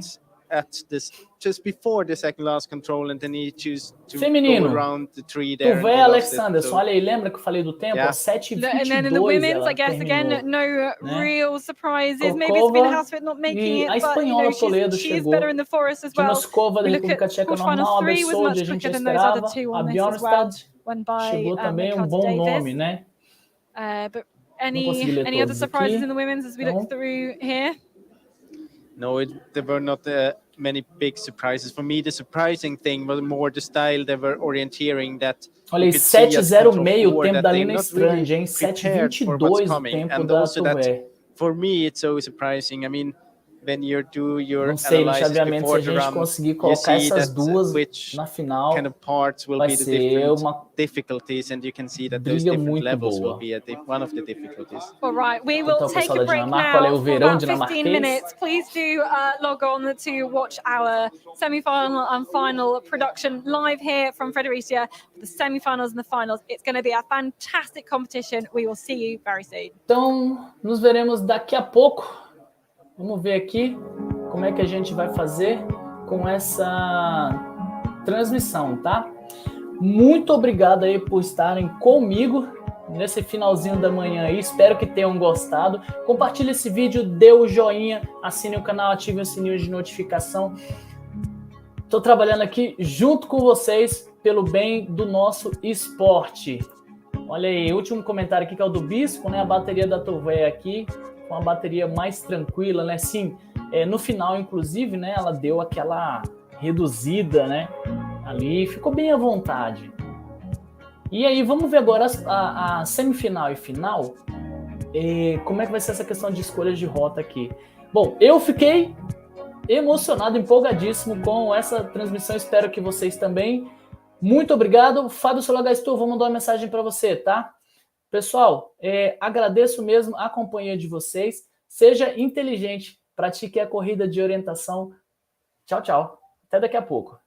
at this just before the second last control, and then he chose to Feminino, go around the tree there. Tuvek Alexanderson, olha aí, lembra que eu falei do tempo? 7:22. And then in the women's, I guess again, no real surprises. Maybe it's been Housefit not making it, a espanhola Toledo she is better in the forest as well. Moskova da República Tcheca normal, a Bessoldi a gente esperava, a Bjornstad chegou também, um bom nome, né? But any other surprises in the women's as we look through here? No, there were not many big surprises. For me, the surprising thing was more the style they were orienteering that. Olha aí, 7:06 o tempo da Lena Strand, hein? 7:22 o tempo da Tuvek. For me, it's so surprising. I mean, when you do your não sei, no analysis chaveamento, se a gente round, conseguir colocar essas duas na final, kind of parts will vai be the ser uma difficulties, and you can see that those briga different muito levels boa. will be one of the difficulties. All right, we will Então, take pessoal a da break Dinamarca, now olha aí, o verão for about 15 minutes. Please do log on to watch our semi-final and final production live here from Fredericia. The semi-finals and the finals. It's going to be a fantastic competition. We will see you very soon. Então, nos veremos daqui a pouco. Vamos ver aqui como é que a gente vai fazer com essa transmissão, tá? Muito obrigado aí por estarem comigo nesse finalzinho da manhã aí. Espero que tenham gostado. Compartilhe esse vídeo, dê o joinha, assine o canal, ative o sininho de notificação. Estou trabalhando aqui junto com vocês pelo bem do nosso esporte. Olha aí, último comentário aqui que é o do Bispo, né? A bateria da Tuvek aqui, com a bateria mais tranquila, né? Sim, no final, inclusive, né? Ela deu aquela reduzida, né? Ali, ficou bem à vontade. E aí, vamos ver agora a semifinal e final. Como é que vai ser essa questão de escolhas de rota aqui? Bom, eu fiquei emocionado, empolgadíssimo com essa transmissão. Espero que vocês também. Muito obrigado. Fábio Solagastur, vou mandar uma mensagem para você, tá? Pessoal, agradeço mesmo a companhia de vocês. Seja inteligente, pratique a corrida de orientação. Tchau, tchau. Até daqui a pouco.